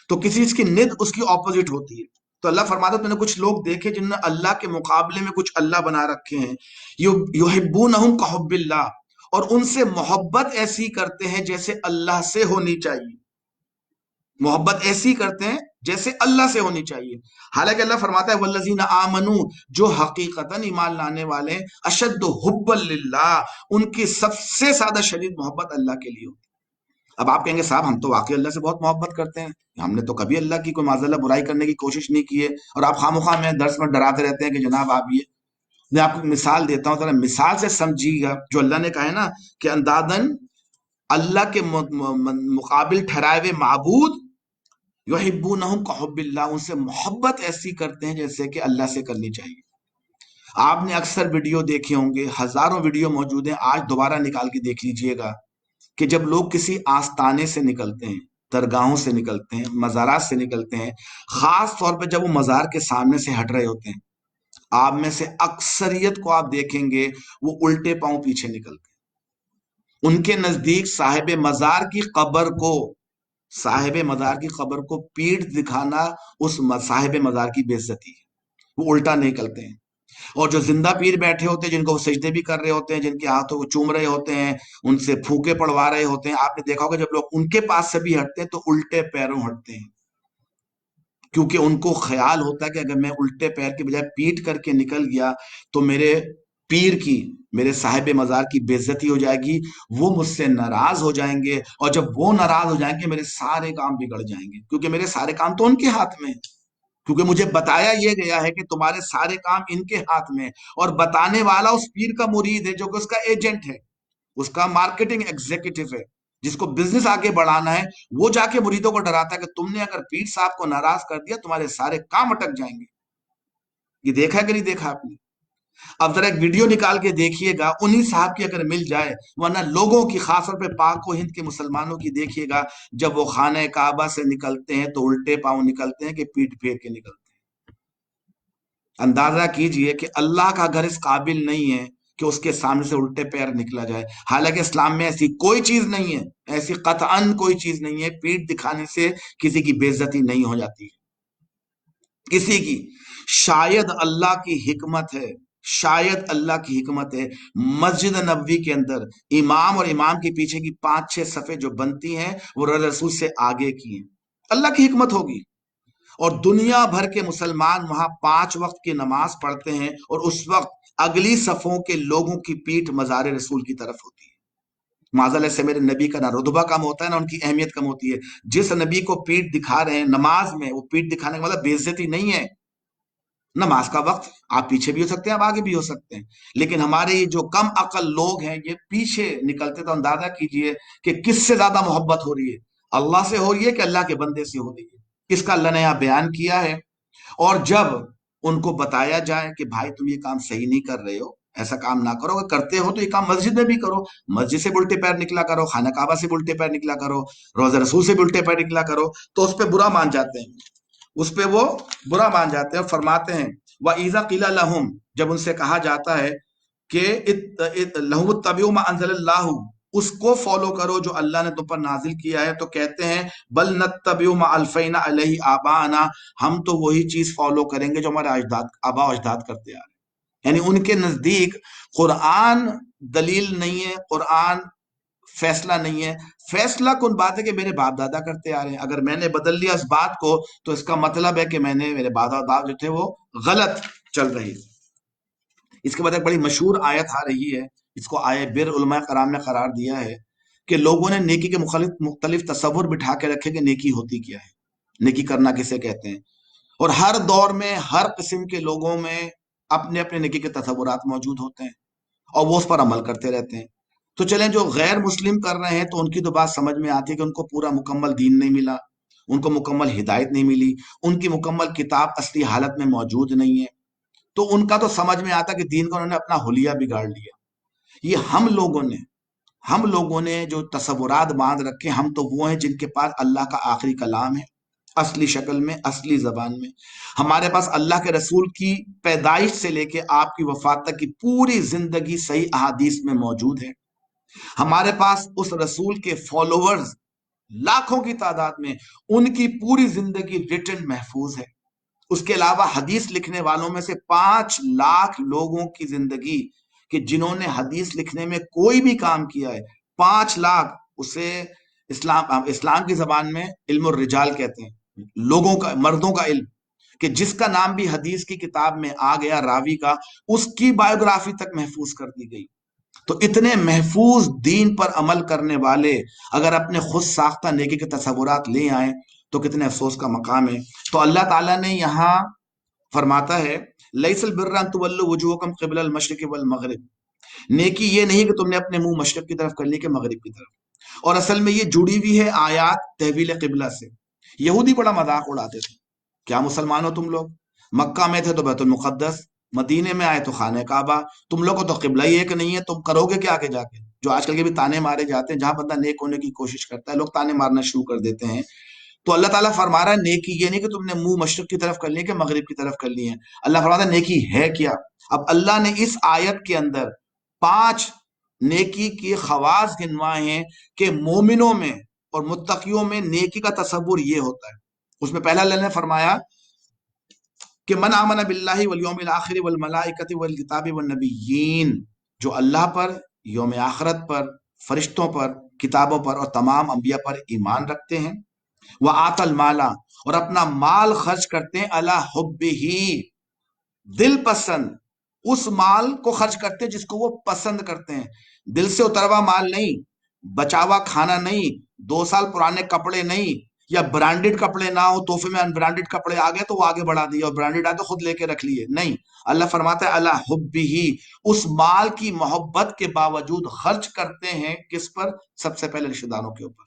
تو کسی چیز کی ند اس کی اپوزٹ ہوتی ہے۔ تو اللہ فرماتا ہے میں نے کچھ لوگ دیکھے جنہوں نے اللہ کے مقابلے میں کچھ اللہ بنا رکھے ہیں، یحبونہم کحب اللہ، اور ان سے محبت ایسی کرتے ہیں جیسے اللہ سے ہونی چاہیے، محبت ایسی کرتے ہیں جیسے اللہ سے ہونی چاہیے۔ حالانکہ اللہ فرماتا ہے والذین آمنوا، جو حقیقتاً ایمان لانے والے ہیں، اشد حبا للہ، ان کی سب سے زیادہ شدید محبت اللہ کے لیے ہوتی ہے۔ اب آپ کہیں گے صاحب ہم تو واقعی اللہ سے بہت محبت کرتے ہیں، ہم نے تو کبھی اللہ کی کوئی معاذ اللہ برائی کرنے کی کوشش نہیں کی ہے، اور آپ خواہ میں درس میں ڈراتے رہتے ہیں کہ جناب آپ یہ، میں آپ کو مثال دیتا ہوں، ذرا مثال سے سمجھیے گا۔ جو اللہ نے کہا ہے نا کہ اندادن اللہ کے مقابل ٹھہرائے ہوئے معبود، یحبونہم کحب اللہ، ان سے محبت ایسی کرتے ہیں جیسے کہ اللہ سے کرنی چاہیے۔ آپ نے اکثر ویڈیو دیکھے ہوں گے، ہزاروں ویڈیو موجود ہیں، آج دوبارہ نکال کے دیکھ لیجئے گا کہ جب لوگ کسی آستانے سے نکلتے ہیں، درگاہوں سے نکلتے ہیں، مزارات سے نکلتے ہیں، خاص طور پہ جب وہ مزار کے سامنے سے ہٹ رہے ہوتے ہیں، آپ میں سے اکثریت کو آپ دیکھیں گے وہ الٹے پاؤں پیچھے نکلتے ہیں۔ ان کے نزدیک صاحب مزار کی قبر کو پیٹھ دکھانا اس صاحب مزار کی بے عزتی ہے، وہ الٹا نکلتے ہیں۔ اور جو زندہ پیر بیٹھے ہوتے ہیں، جن کو وہ سجدے بھی کر رہے ہوتے ہیں، جن کے ہاتھوں کو چوم رہے ہوتے ہیں، ان سے پھوکے پڑوا رہے ہوتے ہیں، آپ نے دیکھا ہوگا جب لوگ ان کے پاس سے بھی ہٹتے ہیں تو الٹے پیروں ہٹتے ہیں، کیونکہ ان کو خیال ہوتا ہے کہ اگر میں الٹے پیر کے بجائے پیٹ کر کے نکل گیا تو میرے پیر کی، میرے صاحب مزار کی بے عزتی ہو جائے گی، وہ مجھ سے ناراض ہو جائیں گے، اور جب وہ ناراض ہو جائیں گے میرے سارے کام بگڑ جائیں گے، کیونکہ میرے سارے کام تو ان کے ہاتھ میں ہیں، کیونکہ مجھے بتایا یہ گیا ہے کہ تمہارے سارے کام ان کے ہاتھ میں، اور بتانے والا اس پیر کا مرید ہے جو کہ اس کا ایجنٹ ہے، اس کا مارکیٹنگ ایگزیکٹو ہے، جس کو بزنس آگے بڑھانا ہے، وہ جا کے مریدوں کو ڈراتا ہے کہ تم نے اگر پیر صاحب کو ناراض کر دیا تمہارے سارے کام اٹک جائیں گے۔ یہ دیکھا کہ نہیں دیکھا آپ نے؟ اب ذرا ایک ویڈیو نکال کے دیکھیے گا انہی صاحب کی اگر مل جائے، ورنہ لوگوں کی، خاص طور پہ پاک و ہند کے مسلمانوں کی دیکھیے گا، جب وہ خانہ کعبہ سے نکلتے ہیں تو الٹے پاؤں نکلتے ہیں کہ پیٹ پھیر کے نکلتے ہیں۔ اندازہ کیجئے کہ اللہ کا گھر اس قابل نہیں ہے کہ اس کے سامنے سے الٹے پیر نکلا جائے۔ حالانکہ اسلام میں ایسی کوئی چیز نہیں ہے، ایسی قطعاً کوئی چیز نہیں ہے، پیٹ دکھانے سے کسی کی بے عزتی نہیں ہو جاتی ہے کسی کی۔ شاید اللہ کی حکمت ہے، شاید اللہ کی حکمت ہے، مسجد نبوی کے اندر امام اور امام کے پیچھے کی 5-6 صفیں جو بنتی ہیں وہ رسول سے آگے کی ہیں، اللہ کی حکمت ہوگی۔ اور دنیا بھر کے مسلمان وہاں 5 وقت کی نماز پڑھتے ہیں، اور اس وقت اگلی صفوں کے لوگوں کی پیٹھ مزار رسول کی طرف ہوتی ہے۔ معذلت سے میرے نبی کا نہ رتبہ کم ہوتا ہے نہ ان کی اہمیت کم ہوتی ہے۔ جس نبی کو پیٹھ دکھا رہے ہیں نماز میں، وہ پیٹھ دکھانے کا مطلب بے عزتی نہیں ہے۔ نماز کا وقت آپ پیچھے بھی ہو سکتے ہیں، آپ آگے بھی ہو سکتے ہیں، لیکن ہمارے یہ جو کم عقل لوگ ہیں یہ پیچھے نکلتے، تو اندازہ کیجئے کہ کس سے زیادہ محبت ہو رہی ہے، اللہ سے ہو رہی ہے کہ اللہ کے بندے سے ہو رہی ہے۔ اس کا اللہ نے یہاں بیان کیا ہے۔ اور جب ان کو بتایا جائے کہ بھائی تم یہ کام صحیح نہیں کر رہے ہو، ایسا کام نہ کرو، اگر کرتے ہو تو یہ کام مسجد میں بھی کرو، مسجد سے بھی الٹے پیر نکلا کرو، خانہ کعبہ سے بھی الٹے پیر نکلا کرو، روضہ رسول سے بھی الٹے پیر نکلا کرو، تو اس پہ برا مان جاتے ہیں، اس پہ وہ برا مان جاتے ہیں۔ اور فرماتے ہیں وَإِذَا قِيلَ لَهُمْ، جب ان سے کہا جاتا ہے کہ لَهُمُ اتَّبِعُوا مَا أَنزَلَ اللَّهُ، اس کو فالو کرو جو اللہ نے تم پر نازل کیا ہے، تو کہتے ہیں بل نتبع ما الفینا علیہ آباءنا، ہم تو وہی چیز فالو کریں گے جو ہمارے اجداد، آبا و اجداد کرتے آ رہے ہیں۔ یعنی ان کے نزدیک قرآن دلیل نہیں ہے، قرآن فیصلہ نہیں ہے، فیصلہ کن بات ہے کہ میرے باپ دادا کرتے آ رہے ہیں، اگر میں نے بدل لیا اس بات کو تو اس کا مطلب ہے کہ میں نے، میرے باپ دادا جو تھے وہ غلط چل رہی تھی۔ اس کے بعد ایک بڑی مشہور آیت آ رہی ہے، اس کو آئے بر علماء کرام نے قرار دیا ہے کہ لوگوں نے نیکی کے مختلف تصور بٹھا کے رکھے کہ نیکی ہوتی کیا ہے، نیکی کرنا کسے کہتے ہیں، اور ہر دور میں ہر قسم کے لوگوں میں اپنے اپنے نیکی کے تصورات موجود ہوتے ہیں اور وہ اس پر عمل کرتے رہتے ہیں۔ تو چلیں جو غیر مسلم کر رہے ہیں تو ان کی تو بات سمجھ میں آتی ہے کہ ان کو پورا مکمل دین نہیں ملا، ان کو مکمل ہدایت نہیں ملی، ان کی مکمل کتاب اصلی حالت میں موجود نہیں ہے، تو ان کا تو سمجھ میں آتا کہ دین کا انہوں نے اپنا حلیہ بگاڑ لیا۔ یہ ہم لوگوں نے جو تصورات باندھ رکھے، ہم تو وہ ہیں جن کے پاس اللہ کا آخری کلام ہے، اصلی شکل میں، اصلی زبان میں۔ ہمارے پاس اللہ کے رسول کی پیدائش سے لے کے آپ کی وفات تک کی پوری زندگی صحیح احادیث میں موجود ہے۔ ہمارے پاس اس رسول کے فالوورز لاکھوں کی تعداد میں، ان کی پوری زندگی ریٹن محفوظ ہے۔ اس کے علاوہ حدیث لکھنے والوں میں سے 5 لاکھ لوگوں کی زندگی کہ جنہوں نے حدیث لکھنے میں کوئی بھی کام کیا ہے، 5 لاکھ، اسے اسلام کی زبان میں علم الرجال کہتے ہیں، لوگوں کا، مردوں کا علم، کہ جس کا نام بھی حدیث کی کتاب میں آ گیا راوی کا، اس کی بایوگرافی تک محفوظ کر دی گئی۔ تو اتنے محفوظ دین پر عمل کرنے والے اگر اپنے خود ساختہ نیکی کے تصورات لے آئیں تو کتنے افسوس کا مقام ہے۔ تو اللہ تعالیٰ نے یہاں فرماتا ہے لیس البر ان تولوا وجوہکم قبل المشرق والمغرب، نیکی یہ نہیں کہ تم نے اپنے منہ مشرق کی طرف کر لی کہ مغرب کی طرف، اور اصل میں یہ جڑی ہوئی ہے آیات تحویل قبلہ سے۔ یہودی بڑا مذاق اڑاتے تھے، کیا مسلمان ہو تم لوگ، مکہ میں تھے تو بیت المقدس، مدینے میں آئے تو خانہ کعبہ، تم لوگ کو تو قبلہ ہی ایک نہیں ہے، تم کرو گے کیا آگے جا کے؟ جو آج کل کے بھی تانے مارے جاتے ہیں، جہاں بندہ نیک ہونے کی کوشش کرتا ہے لوگ تانے مارنا شروع کر دیتے ہیں۔ تو اللہ تعالیٰ فرما رہا ہے نیکی یہ نہیں کہ تم نے منہ مشرق کی طرف کر لی کہ مغرب کی طرف کر لی ہے، اللہ فرماتا ہے نیکی ہے کیا۔ اب اللہ نے اس آیت کے اندر 5 نیکی کی خواص گنوائے ہیں کہ مومنوں میں اور متقیوں میں نیکی کا تصور یہ ہوتا ہے۔ اس میں پہلا اللہ نے فرمایا کہ من آمن باللہ والیوم الآخر والملائکۃ والکتاب والنبیین، جو اللہ پر، یوم آخرت پر، فرشتوں پر، کتابوں پر اور تمام انبیاء پر ایمان رکھتے ہیں، وآت المال، اور اپنا مال خرچ کرتے ہیں، علی حبہ، دل پسند، اس مال کو خرچ کرتے ہیں جس کو وہ پسند کرتے ہیں، دل سے اتروا مال نہیں، بچاوا کھانا نہیں، 2 سال پرانے کپڑے نہیں، یا برانڈڈ کپڑے نہ ہو، تحفے میں ان برانڈڈ کپڑے آ گئے تو وہ آگے بڑھا دیے، اور برانڈڈ آئے تو خود لے کے رکھ لیے، نہیں، اللہ فرماتا ہے علی حبہ، اس مال کی محبت کے باوجود خرچ کرتے ہیں کس پر؟ سب سے پہلے رشتہ داروں کے اوپر،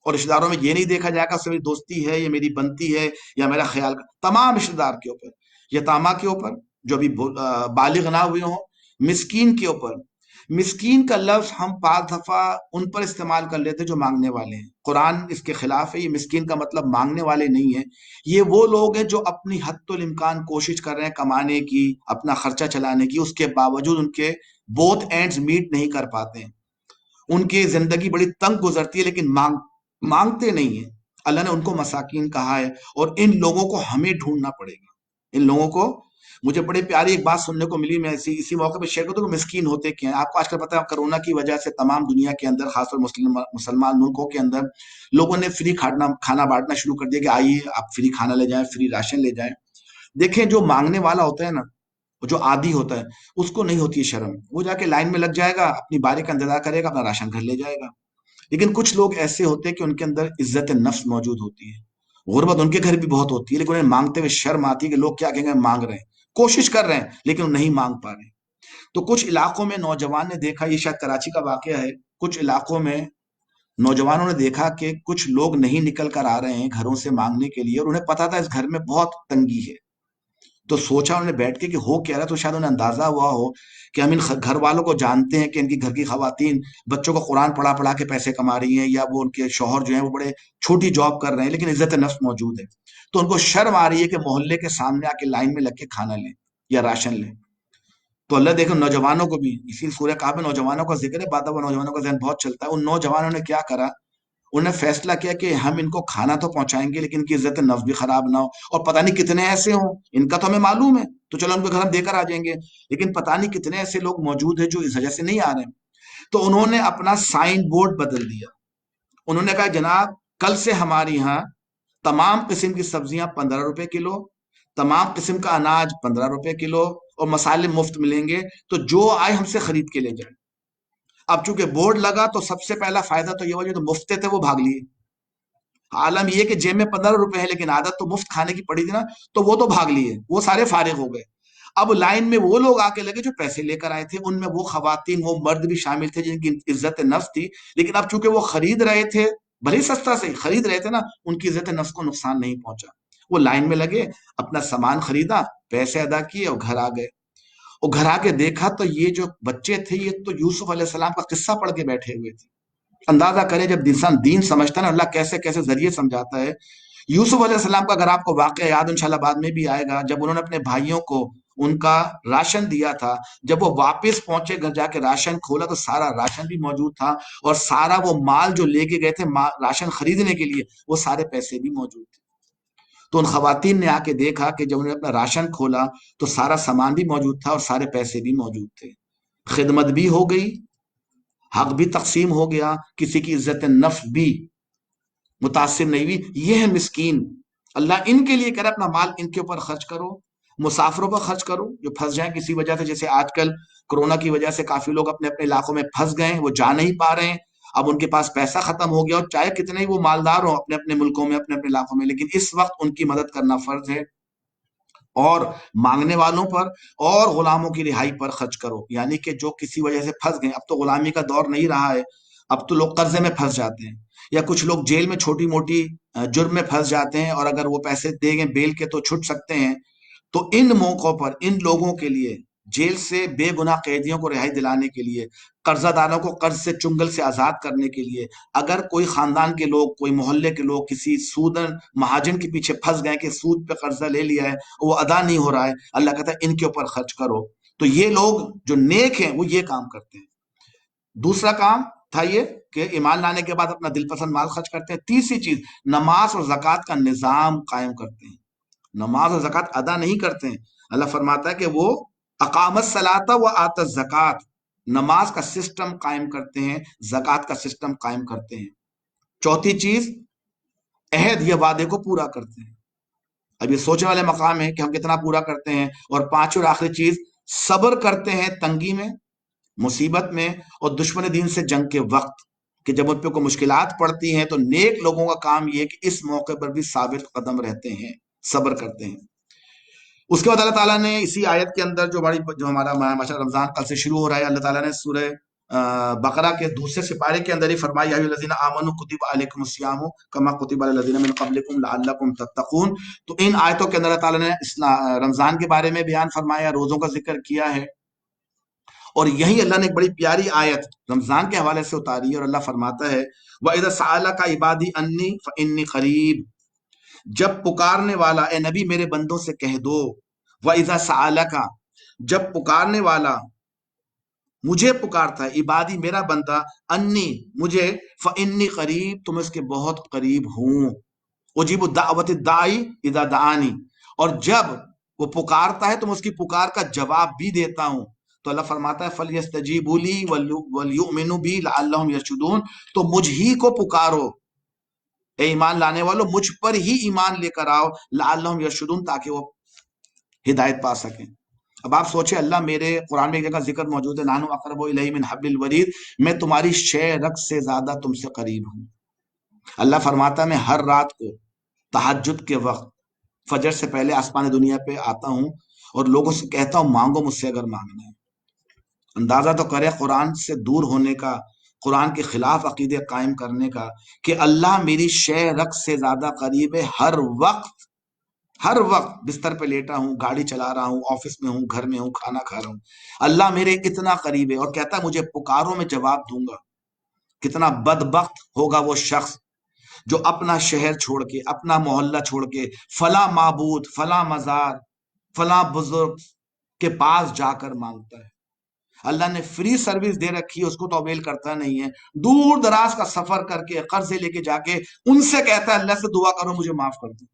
اور رشتہ داروں میں یہ نہیں دیکھا جائے گا اس سے میری دوستی ہے، یہ میری بنتی ہے، یا میرا خیال، تمام رشتہ دار کے اوپر، یتامہ کے اوپر، جو ابھی بالغ نہ ہوئے ہوں، مسکین کے اوپر. مسکین کا لفظ ہم بعض دفعہ ان پر استعمال کر لیتے جو مانگنے والے ہیں. قرآن اس کے خلاف ہے. یہ مسکین کا مطلب مانگنے والے نہیں ہے. یہ وہ لوگ ہیں جو اپنی حد الامکان کوشش کر رہے ہیں کمانے کی، اپنا خرچہ چلانے کی، اس کے باوجود ان کے بوتھ اینڈز میٹ نہیں کر پاتے ہیں. ان کی زندگی بڑی تنگ گزرتی ہے لیکن مانگتے نہیں ہیں. اللہ نے ان کو مساکین کہا ہے، اور ان لوگوں کو ہمیں ڈھونڈنا پڑے گا. ان لوگوں کو، مجھے بڑی پیاری ایک بات سننے کو ملی، میں اسی موقع پہ شیئر کرتا ہوں کہ مسکین ہوتے کیا ہیں. آپ کو آج کل پتا ہے کرونا کی وجہ سے تمام دنیا کے اندر، خاص طور مسلمان ملکوں کے اندر، لوگوں نے فری کھانا بانٹنا شروع کر دیا کہ آئیے آپ فری کھانا لے جائیں، فری راشن لے جائیں. دیکھیں جو مانگنے والا ہوتا ہے نا، جو عادی ہوتا ہے، اس کو نہیں ہوتی ہے شرم. وہ جا کے لائن میں لگ جائے گا، اپنی باری کا انتظار کرے گا، اپنا راشن گھر لے جائے گا. لیکن کچھ لوگ ایسے ہوتے ہیں کہ ان کے اندر عزت نفس موجود ہوتی ہے. غربت ان کے گھر بھی بہت ہوتی ہے لیکن انہیں مانگتے ہوئے شرم آتی ہے کہ لوگ کیا کہیں گے. مانگ رہے ہیں، کوشش کر رہے ہیں لیکن نہیں مانگ پا رہے ہیں. تو کچھ علاقوں میں نوجوان نے دیکھا، یہ شاید کراچی کا واقعہ ہے، کچھ علاقوں میں نوجوانوں نے دیکھا کہ کچھ لوگ نہیں نکل کر آ رہے ہیں گھروں سے مانگنے کے لیے، اور انہیں پتا تھا اس گھر میں بہت تنگی ہے. تو سوچا انہوں نے بیٹھ کے کہ ہو کیا رہا. تو شاید انہیں اندازہ ہوا ہو کہ ہم ان گھر والوں کو جانتے ہیں کہ ان کی گھر کی خواتین بچوں کو قرآن پڑھا پڑھا کے پیسے کما رہی ہیں، یا وہ ان کے شوہر جو ہیں وہ بڑے چھوٹی جاب کر رہے ہیں لیکن عزت نفس موجود ہے. تو ان کو شرم آ رہی ہے کہ محلے کے سامنے آ کے لائن میں لگ کے کھانا لیں یا راشن لیں. تو اللہ دیکھو نوجوانوں کو بھی، اسی سورہ کہف میں نوجوانوں کا ذکر ہے، بعد وہ نوجوانوں کا ذہن بہت چلتا ہے. ان نوجوانوں نے کیا کرا، انہوں نے فیصلہ کیا کہ ہم ان کو کھانا تو پہنچائیں گے لیکن ان کی عزت نفس بھی خراب نہ ہو. اور پتہ نہیں کتنے ایسے ہوں، ان کا تو ہمیں معلوم ہے تو چلو ان کے گھر ہم دے کر آ جائیں گے، لیکن پتہ نہیں کتنے ایسے لوگ موجود ہیں جو اس وجہ سے نہیں آ رہے ہیں. تو انہوں نے اپنا سائن بورڈ بدل دیا. انہوں نے کہا جناب کل سے ہمارے یہاں تمام قسم کی سبزیاں 15 روپے کلو، تمام قسم کا اناج 15 روپے کلو، اور مسالے مفت ملیں گے. تو جو آئے ہم سے خرید کے لے جائے. اب چونکہ بورڈ لگا تو سب سے پہلا فائدہ تو یہ ہوا جو تو مفتے تھے وہ بھاگ لیے. عالم یہ کہ جیب میں 15 روپے ہے لیکن عادت تو مفت کھانے کی پڑی تھی نا، تو وہ تو بھاگ لیے، وہ سارے فارغ ہو گئے. اب لائن میں وہ لوگ آ کے لگے جو پیسے لے کر آئے تھے. ان میں وہ خواتین، وہ مرد بھی شامل تھے جن کی عزت نفس تھی، لیکن اب چونکہ وہ خرید رہے تھے، بھلے سستا سے خرید رہے تھے نا، ان کی عزت نفس کو نقصان نہیں پہنچا. وہ لائن میں لگے، اپنا سامان خریدا، پیسے ادا کیے اور گھر آ گئے. اور گھر آ کے دیکھا تو یہ جو بچے تھے یہ تو یوسف علیہ السلام کا قصہ پڑھ کے بیٹھے ہوئے تھے. اندازہ کرے جب انسان دین سمجھتا ہے نا، اللہ کیسے کیسے ذریعے سمجھاتا ہے. یوسف علیہ السلام کا اگر آپ کو واقعہ یاد، انشاءاللہ بعد میں بھی آئے گا، جب انہوں نے اپنے بھائیوں کو ان کا راشن دیا تھا، جب وہ واپس پہنچے گھر جا کے راشن کھولا تو سارا راشن بھی موجود تھا، اور سارا وہ مال جو لے کے گئے تھے راشن خریدنے کے لیے، وہ سارے پیسے بھی موجود تھے. تو ان خواتین نے آ کے دیکھا کہ جب انہوں نے اپنا راشن کھولا تو سارا سامان بھی موجود تھا اور سارے پیسے بھی موجود تھے. خدمت بھی ہو گئی، حق بھی تقسیم ہو گیا، کسی کی عزت نفس بھی متاثر نہیں ہوئی. یہ ہے مسکین. اللہ ان کے لیے کہہ رہا ہے اپنا مال ان کے اوپر خرچ کرو، مسافروں پر خرچ کرو جو پھنس جائیں کسی وجہ سے. جیسے آج کل کرونا کی وجہ سے کافی لوگ اپنے اپنے علاقوں میں پھنس گئے ہیں، وہ جا نہیں پا رہے ہیں. اب ان کے پاس پیسہ ختم ہو گیا، اور چاہے کتنے ہی وہ مالدار ہوں اپنے اپنے ملکوں میں، اپنے اپنے علاقوں میں، لیکن اس وقت ان کی مدد کرنا فرض ہے. اور مانگنے والوں پر اور غلاموں کی رہائی پر خرچ کرو. یعنی کہ جو کسی وجہ سے پھنس گئے، اب تو غلامی کا دور نہیں رہا ہے، اب تو لوگ قرضے میں پھنس جاتے ہیں، یا کچھ لوگ جیل میں چھوٹی موٹی جرم میں پھنس جاتے ہیں، اور اگر وہ پیسے دیں گے بیل کے تو چھٹ سکتے ہیں. تو ان موقعوں پر ان لوگوں کے لیے، جیل سے بے گناہ قیدیوں کو رہائی دلانے کے لیے، قرضہ داروں کو قرض سے چنگل سے آزاد کرنے کے لیے، اگر کوئی خاندان کے لوگ، کوئی محلے کے لوگ کسی سودن مہاجن کے پیچھے پھنس گئے کہ سود پہ قرضہ لے لیا ہے، وہ ادا نہیں ہو رہا ہے، اللہ کہتا ہے ان کے اوپر خرچ کرو. تو یہ لوگ جو نیک ہیں وہ یہ کام کرتے ہیں. دوسرا کام تھا یہ کہ ایمان لانے کے بعد اپنا دل پسند مال خرچ کرتے ہیں. تیسری چیز، نماز اور زکوٰۃ کا نظام قائم کرتے ہیں. نماز اور زکوٰۃ ادا نہیں کرتے ہیں. اللہ فرماتا ہے کہ وہ اقام الصلاۃ و آت الزکوٰۃ، نماز کا سسٹم قائم کرتے ہیں، زکوٰۃ کا سسٹم قائم کرتے ہیں. چوتھی چیز، عہد یا وعدے کو پورا کرتے ہیں. اب یہ سوچنے والے مقام ہے کہ ہم کتنا پورا کرتے ہیں. اور پانچویں اور آخری چیز، صبر کرتے ہیں تنگی میں، مصیبت میں، اور دشمن دین سے جنگ کے وقت، کہ جب ان پہ کوئی مشکلات پڑتی ہیں تو نیک لوگوں کا کام یہ ہے کہ اس موقع پر بھی ثابت قدم رہتے ہیں، صبر کرتے ہیں. اس کے بعد اللہ تعالیٰ نے اسی آیت کے اندر جو ہمارا ماشاء رمضان کل سے شروع ہو رہا ہے، اللہ تعالیٰ نے سورہ بقرہ کے دوسرے سپارے کے اندر ہی فرمایا یا الذین آمنوا کتب علیکم الصیام کما کتب علی الذین من قبلکم لعلکم تتقون. تو ان آیتوں کے اندر اللہ تعالیٰ نے رمضان کے بارے میں بیان فرمایا، روزوں کا ذکر کیا ہے، اور یہی اللہ نے ایک بڑی پیاری آیت رمضان کے حوالے سے اتاری ہے، اور اللہ فرماتا ہے وَإِذَا سَأَلَكَ عِبَادِي عَنِّي فَإِنِّي قَرِيبٌ، جب پکارنے والا اے نبی میرے بندوں سے کہہ دو، وَإِذَا سَأَلَكَ جب پکارنے والا مجھے پکارتا ہے، عبادی میرا بندہ، انی مجھے، فانی قریب تو میں اس کے بہت قریب ہوں، اجیب دعوت الداعی اذا دعانی، اور جب وہ پکارتا ہے تو میں اس کی پکار کا جواب بھی دیتا ہوں. تو اللہ فرماتا ہے فلیستجیبوا لی ولیؤمنوا بی لعلہم یرشدون، تو مجھ ہی کو پکارو اے ایمان لانے والو، مجھ پر ہی ایمان لے کر آؤ، لعلہم یرشدون تاکہ وہ ہدایت پا سکیں. اب آپ سوچیں، اللہ میرے قرآن میں ایک جگہ ذکر موجود ہے نحن اقرب الیہ من حبل الورید، میں تمہاری شہ رگ سے زیادہ تم سے قریب ہوں. اللہ فرماتا ہے میں ہر رات کو تہجد کے وقت فجر سے پہلے آسمان دنیا پہ آتا ہوں اور لوگوں سے کہتا ہوں مانگو مجھ سے اگر مانگنا ہے. اندازہ تو کرے قرآن سے دور ہونے کا، قرآن کے خلاف عقیدے قائم کرنے کا، کہ اللہ میری شہ رگ سے زیادہ قریب ہے. ہر وقت بستر پہ لیٹا ہوں، گاڑی چلا رہا ہوں، آفس میں ہوں، گھر میں ہوں، کھانا کھا رہا ہوں، اللہ میرے اتنا قریب ہے، اور کہتا ہے مجھے پکارو میں جواب دوں گا. کتنا بدبخت ہوگا وہ شخص جو اپنا شہر چھوڑ کے، اپنا محلہ چھوڑ کے، فلاں معبود، فلاں مزار، فلاں بزرگ کے پاس جا کر مانگتا ہے. اللہ نے فری سروس دے رکھی ہے، اس کو تو اویل کرتا نہیں ہے. دور دراز کا سفر کر کے، قرضے لے کے جا کے ان سے کہتا ہے اللہ سے دعا کرو مجھے معاف کر دو.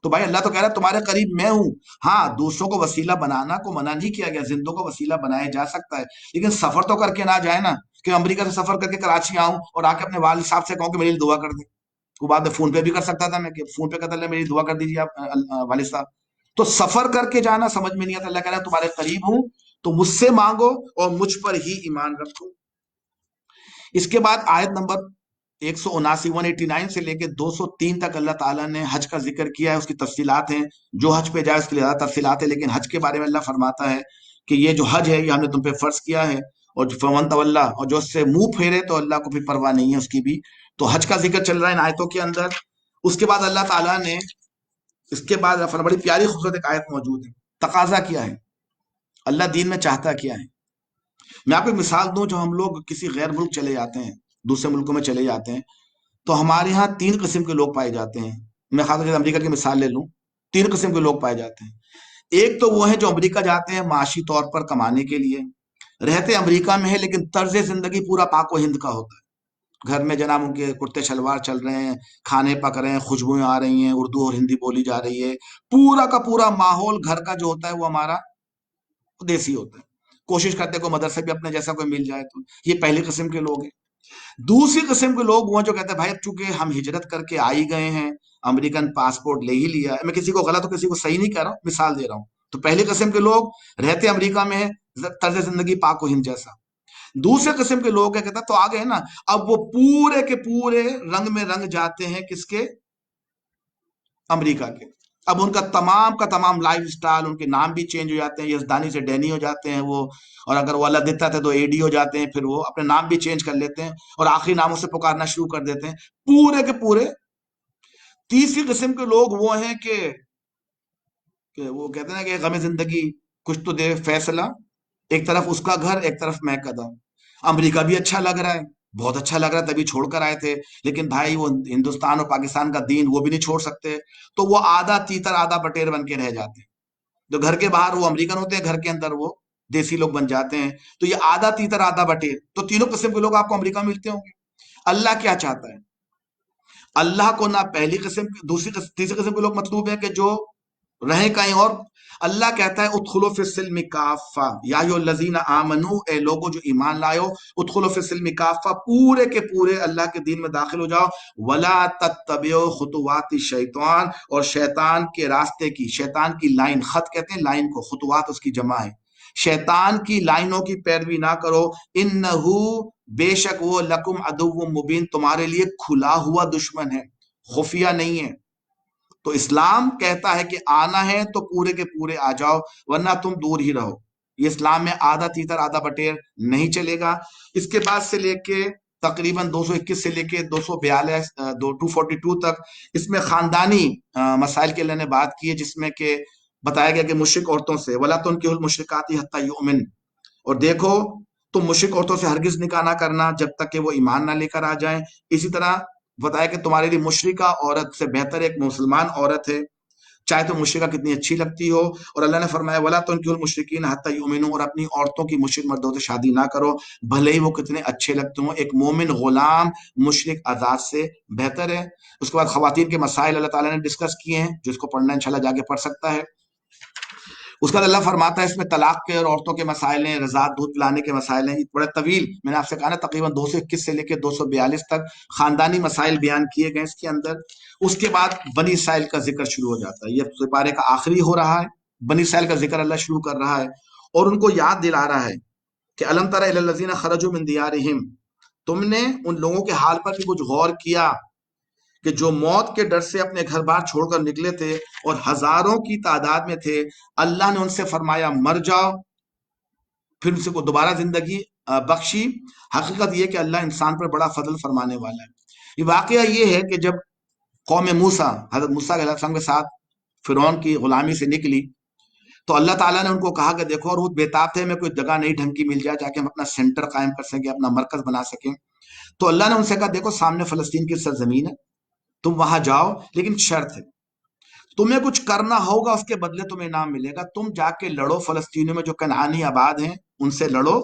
تو بھائی اللہ تو کہہ رہا ہے تمہارے قریب میں ہوں. ہاں دوسروں کو وسیلہ بنانا کو منع نہیں کیا گیا، زندوں کو وسیلہ بنایا جا سکتا ہے، لیکن سفر تو کر کے نہ جائے نا، کہ امریکہ سے سفر کر کے کراچی آؤں اور آ کے اپنے والد صاحب سے کہوں کہ میری لیے دعا کر دیں. وہ بعد میں فون پہ بھی کر سکتا تھا، میں کہ فون پہ کہتا اللہ میری دعا کر دیجیے آپ والد صاحب. تو سفر کر کے جانا سمجھ میں نہیں آتا. اللہ کہہ رہا ہے تمہارے قریب ہوں تو مجھ سے مانگو اور مجھ پر ہی ایمان رکھو. اس کے بعد آیت نمبر 179 189 سے لے کے 203 تک اللہ تعالیٰ نے حج کا ذکر کیا ہے. اس کی تفصیلات ہیں، جو حج پہ جائے اس کے لیے زیادہ تفصیلات ہیں، لیکن حج کے بارے میں اللہ فرماتا ہے کہ یہ جو حج ہے یہ ہم نے تم پہ فرض کیا ہے، اور فمن تولی، اور جو اس سے منہ پھیرے تو اللہ کو بھی پرواہ نہیں ہے اس کی بھی. تو حج کا ذکر چل رہا ہے ان آیتوں کے اندر. اس کے بعد اللہ تعالیٰ نے اس کے بعد بڑی پیاری خوبصورت ایک آیت موجود ہے. تقاضا کیا ہے، اللہ دین میں چاہتا کیا ہے. میں آپ کو ایک مثال دوں، جو ہم لوگ کسی غیر ملک چلے جاتے ہیں، دوسرے ملکوں میں چلے جاتے ہیں، تو ہمارے ہاں 3 قسم کے لوگ پائے جاتے ہیں. میں خاص طور سے امریکہ کی مثال لے لوں، 3 قسم کے لوگ پائے جاتے ہیں. ایک تو وہ ہیں جو امریکہ جاتے ہیں معاشی طور پر کمانے کے لیے، رہتے امریکہ میں ہے لیکن طرز زندگی پورا پاک و ہند کا ہوتا ہے. گھر میں جناب ان کے کرتے شلوار چل رہے ہیں، کھانے پک رہے ہیں، خوشبوئیں آ رہی ہیں، اردو اور ہندی بولی جا رہی ہے، پورا کا پورا ماحول گھر کا جو ہوتا ہے وہ ہمارا دیسی ہوتا ہے. کوشش کرتے ہیں کوئی مدرسے بھی اپنے جیسا کوئی مل جائے. تو یہ پہلی قسم کے لوگ ہیں. دوسری قسم کے لوگ وہ جو کہتے ہیں بھائی اب چونکہ ہم ہجرت کر کے آئی گئے ہیں، امریکن پاسپورٹ لے ہی لیا ہے. میں کسی کو غلط اور کسی کو صحیح نہیں کہہ رہا ہوں، مثال دے رہا ہوں. تو پہلی قسم کے لوگ رہتے امریکہ میں ہیں، طرز زندگی پاک و ہند جیسا. دوسرے قسم کے لوگ کہتے ہیں تو آگے ہے نا، اب وہ پورے کے پورے رنگ میں رنگ جاتے ہیں کس کے، امریکہ کے. اب ان کا تمام لائف سٹائل، ان کے نام بھی چینج ہو جاتے ہیں، یزدانی سے ڈینی ہو جاتے ہیں وہ، اور اگر وہ اللہ دیتا تھے تو ایڈی ہو جاتے ہیں، پھر وہ اپنے نام بھی چینج کر لیتے ہیں اور آخری ناموں سے پکارنا شروع کر دیتے ہیں پورے کے پورے. تیسری قسم کے لوگ وہ ہیں کہ وہ کہتے ہیں کہ غم زندگی کچھ تو دے فیصلہ، ایک طرف اس کا گھر ایک طرف میں قدم. امریکہ بھی اچھا لگ رہا ہے، بہت اچھا لگ رہا ہے، تبھی چھوڑ کر آئے تھے، لیکن بھائی وہ ہندوستان اور پاکستان کا دین وہ بھی نہیں چھوڑ سکتے. تو وہ آدھا تیتر آدھا بٹیر بن کے رہ جاتے ہیں. جو گھر کے باہر وہ امریکن ہوتے ہیں، گھر کے اندر وہ دیسی لوگ بن جاتے ہیں. تو یہ آدھا تیتر آدھا بٹیر. تو تینوں قسم کے لوگ آپ کو امریکہ میں ملتے ہوں گے. اللہ کیا چاہتا ہے، اللہ کو نہ پہلی قسم تیسری قسم کے لوگ مطلوب ہیں کہ جو رہیں کہیں اور. اللہ کہتا ہے ادخلوا فی السلم کافہ یا ایھا الذین آمنو، اے لوگوں جو ایمان لائو، ادخلوا فی السلم کافہ، پورے کے پورے اللہ کے دین میں داخل ہو جاؤ. ولا تتبعوا خطوات الشیطان، اور شیطان کے راستے کی، شیطان کی لائن، خط کہتے ہیں لائن کو، خطوات اس کی جمع ہے، شیطان کی لائنوں کی پیروی نہ کرو. انہو، بے شک وہ، لکم عدو مبین، تمہارے لیے کھلا ہوا دشمن ہے، خفیہ نہیں ہے. تو اسلام کہتا ہے کہ آنا ہے تو پورے کے پورے آ جاؤ، ورنہ تم دور ہی رہو. یہ اسلام میں آدھا تیتر آدھا بٹیر نہیں چلے گا۔ اس کے بعد سے لے کے تقریباً 221 سے لے کے 242 242 تک اس میں خاندانی مسائل کے اللہ نے بات کی ہے، جس میں کہ بتایا گیا کہ مشرک عورتوں سے وَلَا تُنكِحُوا الْمُشْرِكَاتِ حَتَّىٰ يُؤْمِنْ، اور دیکھو تم مشرک عورتوں سے ہرگز نکاح نہ کرنا جب تک کہ وہ ایمان نہ لے کر آ جائیں۔ اسی طرح بتایا کہ تمہارے لیے مشرکہ عورت سے بہتر ایک مسلمان عورت ہے، چاہے تو مشرکہ کتنی اچھی لگتی ہو۔ اور اللہ نے فرمایا وَلَا تُنكِحُوا الْمُشْرِكِينَ حَتَّىٰ يُؤْمِنُوا، اور اپنی عورتوں کی مشرک مردوں سے شادی نہ کرو بھلے ہی وہ کتنے اچھے لگتے ہوں۔ ایک مومن غلام مشرک آزاد سے بہتر ہے۔ اس کے بعد خواتین کے مسائل اللہ تعالیٰ نے ڈسکس کیے ہیں، جس کو پڑھنا انشاءاللہ جا کے پڑھ سکتا ہے۔ اس کے بعد اللہ فرماتا ہے اس میں طلاق کے اور عورتوں کے مسائل ہیں، رضاعت دودھ پلانے کے مسائل ہیں، بڑے طویل، میں نے آپ سے کہا نا تقریباً 221 سے لے کے 242 تک خاندانی مسائل بیان کیے گئے اس کے اندر۔ اس کے بعد بنی اسرائیل کا ذکر شروع ہو جاتا ہے، یہ سپارے کا آخری ہو رہا ہے، بنی اسرائیل کا ذکر اللہ شروع کر رہا ہے اور ان کو یاد دلا رہا ہے کہ الم تر الی الذین خرجوا من دیارہم، تم نے ان لوگوں کے حال پر بھی کچھ غور کیا کہ جو موت کے ڈر سے اپنے گھر بار چھوڑ کر نکلے تھے اور ہزاروں کی تعداد میں تھے، اللہ نے ان سے فرمایا مر جاؤ، پھر ان سے کو دوبارہ زندگی بخشی۔ حقیقت یہ کہ اللہ انسان پر بڑا فضل فرمانے والا ہے۔ یہ واقعہ یہ ہے کہ جب قوم موسیٰ حضرت موسیٰ علیہ السلام کے ساتھ فرعون کی غلامی سے نکلی تو اللہ تعالیٰ نے ان کو کہا کہ دیکھو، اور وہ بےتاب تھے میں کوئی جگہ نہیں ڈھنگ کی مل جائے جا کے ہم اپنا سینٹر قائم کر سکیں، اپنا مرکز بنا سکیں۔ تو اللہ نے ان سے کہا دیکھو سامنے فلسطین کی سرزمین ہے، تم وہاں جاؤ، لیکن شرط ہے تمہیں کچھ کرنا ہوگا، اس کے بدلے تمہیں انعام ملے گا۔ تم جا کے لڑو فلسطینیوں میں جو کنعانی آباد ہیں ان سے لڑو،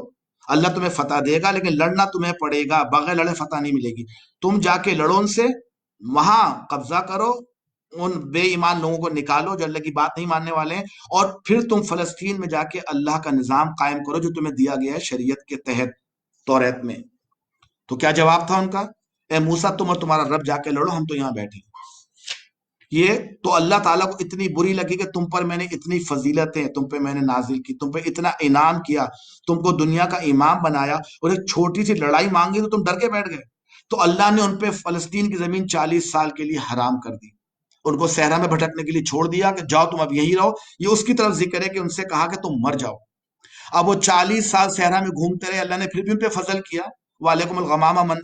اللہ تمہیں فتح دے گا، لیکن لڑنا تمہیں پڑے گا، بغیر لڑے فتح نہیں ملے گی۔ تم جا کے لڑو ان سے، وہاں قبضہ کرو، ان بے ایمان لوگوں کو نکالو جو اللہ کی بات نہیں ماننے والے ہیں، اور پھر تم فلسطین میں جا کے اللہ کا نظام قائم کرو جو تمہیں دیا گیا ہے شریعت کے تحت توریت میں۔ تو کیا جواب تھا ان کا؟ اے موسیٰ تم اور تمہارا رب جا کے لڑو، ہم تو یہاں بیٹھے۔ یہ تو اللہ تعالیٰ کو اتنی بری لگی کہ تم پر میں نے اتنی فضیلتیں تم پہ میں نے نازل کی، تم پہ اتنا انعام کیا، تم کو دنیا کا امام بنایا، اور ایک چھوٹی سی لڑائی مانگی تو تم ڈر کے بیٹھ گئے۔ تو اللہ نے ان پہ فلسطین کی زمین 40 سال کے لیے حرام کر دی، ان کو صحرا میں بھٹکنے کے لیے چھوڑ دیا کہ جاؤ تم اب یہی رہو۔ یہ اس کی طرف ذکر ہے کہ ان سے کہا کہ تم مر جاؤ۔ اب وہ 40 سال صحرا میں گھومتے رہے، اللہ نے پھر بھی ان پہ فضل کیا، وعلیکم الغمامہ من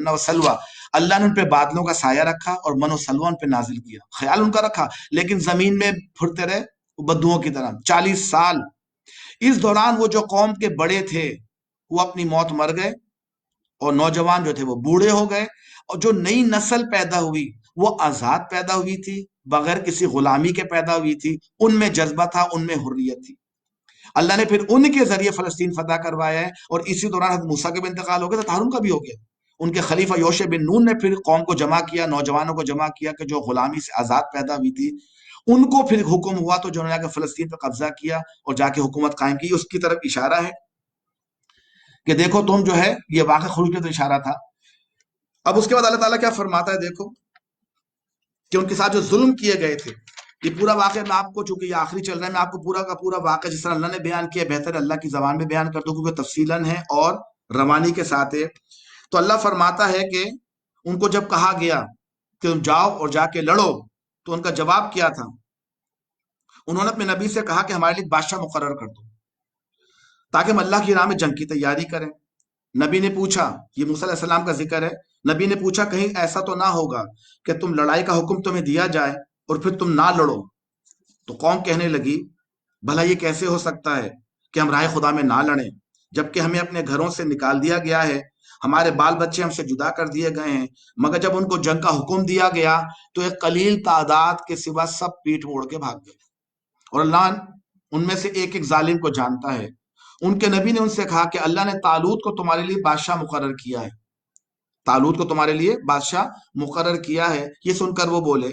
و سلوہ، اللہ نے ان پہ بادلوں کا سایہ رکھا اور من و سلوہ ان پہ نازل کیا، خیال ان کا رکھا، لیکن زمین میں پھرتے رہے بدوؤں کی طرح 40 سال۔ اس دوران وہ جو قوم کے بڑے تھے وہ اپنی موت مر گئے، اور نوجوان جو تھے وہ بوڑھے ہو گئے، اور جو نئی نسل پیدا ہوئی وہ آزاد پیدا ہوئی تھی، بغیر کسی غلامی کے پیدا ہوئی تھی، ان میں جذبہ تھا، ان میں حریت تھی۔ اللہ نے پھر ان کے ذریعے فلسطین فتح کروایا ہے، اور اسی دوران حضرت موسیٰ کے بھی انتقال ہو گیا تو ہارون کا بھی ہو گیا۔ ان کے خلیفہ یوشع بن نون نے پھر قوم کو جمع کیا، نوجوانوں کو جمع کیا کہ جو غلامی سے آزاد پیدا ہوئی تھی، ان کو پھر حکم ہوا تو جو نے جا کے فلسطین پر قبضہ کیا اور جا کے حکومت قائم کی۔ اس کی طرف اشارہ ہے کہ دیکھو تم جو ہے، یہ واقع خروج میں تو اشارہ تھا۔ اب اس کے بعد اللہ تعالیٰ کیا فرماتا ہے، دیکھو کہ ان کے ساتھ جو ظلم کیے گئے تھے، یہ پورا واقعہ میں آپ کو، چونکہ یہ آخری چل رہا ہے، میں آپ کو پورا کا پورا واقعہ جس طرح اللہ نے بیان کیا بہتر اللہ کی زبان میں بیان کر دوں، کیونکہ تفصیلاً ہے اور روانی کے ساتھ ہے۔ تو اللہ فرماتا ہے کہ ان کو جب کہا گیا کہ تم جاؤ اور جا کے لڑو، تو ان کا جواب کیا تھا؟ انہوں نے اپنے نبی سے کہا کہ ہمارے لیے بادشاہ مقرر کر دو تاکہ ہم اللہ کی راہ میں جنگ کی تیاری کریں۔ نبی نے پوچھا، یہ موسیٰ علیہ السلام کا ذکر ہے، نبی نے پوچھا کہیں ایسا تو نہ ہوگا کہ تم لڑائی کا حکم تمہیں دیا جائے اور پھر تم نہ لڑو؟ تو قوم کہنے لگی بھلا یہ کیسے ہو سکتا ہے کہ ہم راہ خدا میں نہ لڑیں، جبکہ ہمیں اپنے گھروں سے نکال دیا گیا ہے، ہمارے بال بچے ہم سے جدا کر دیے گئے ہیں۔ مگر جب ان کو جنگ کا حکم دیا گیا تو ایک قلیل تعداد کے سوا سب پیٹ موڑ کے بھاگ گئے، اور اللہ ان میں سے ایک ایک ظالم کو جانتا ہے۔ ان کے نبی نے ان سے کہا کہ اللہ نے طالوت کو تمہارے لیے بادشاہ مقرر کیا ہے، طالوت کو تمہارے لیے بادشاہ مقرر کیا ہے۔ یہ سن کر وہ بولے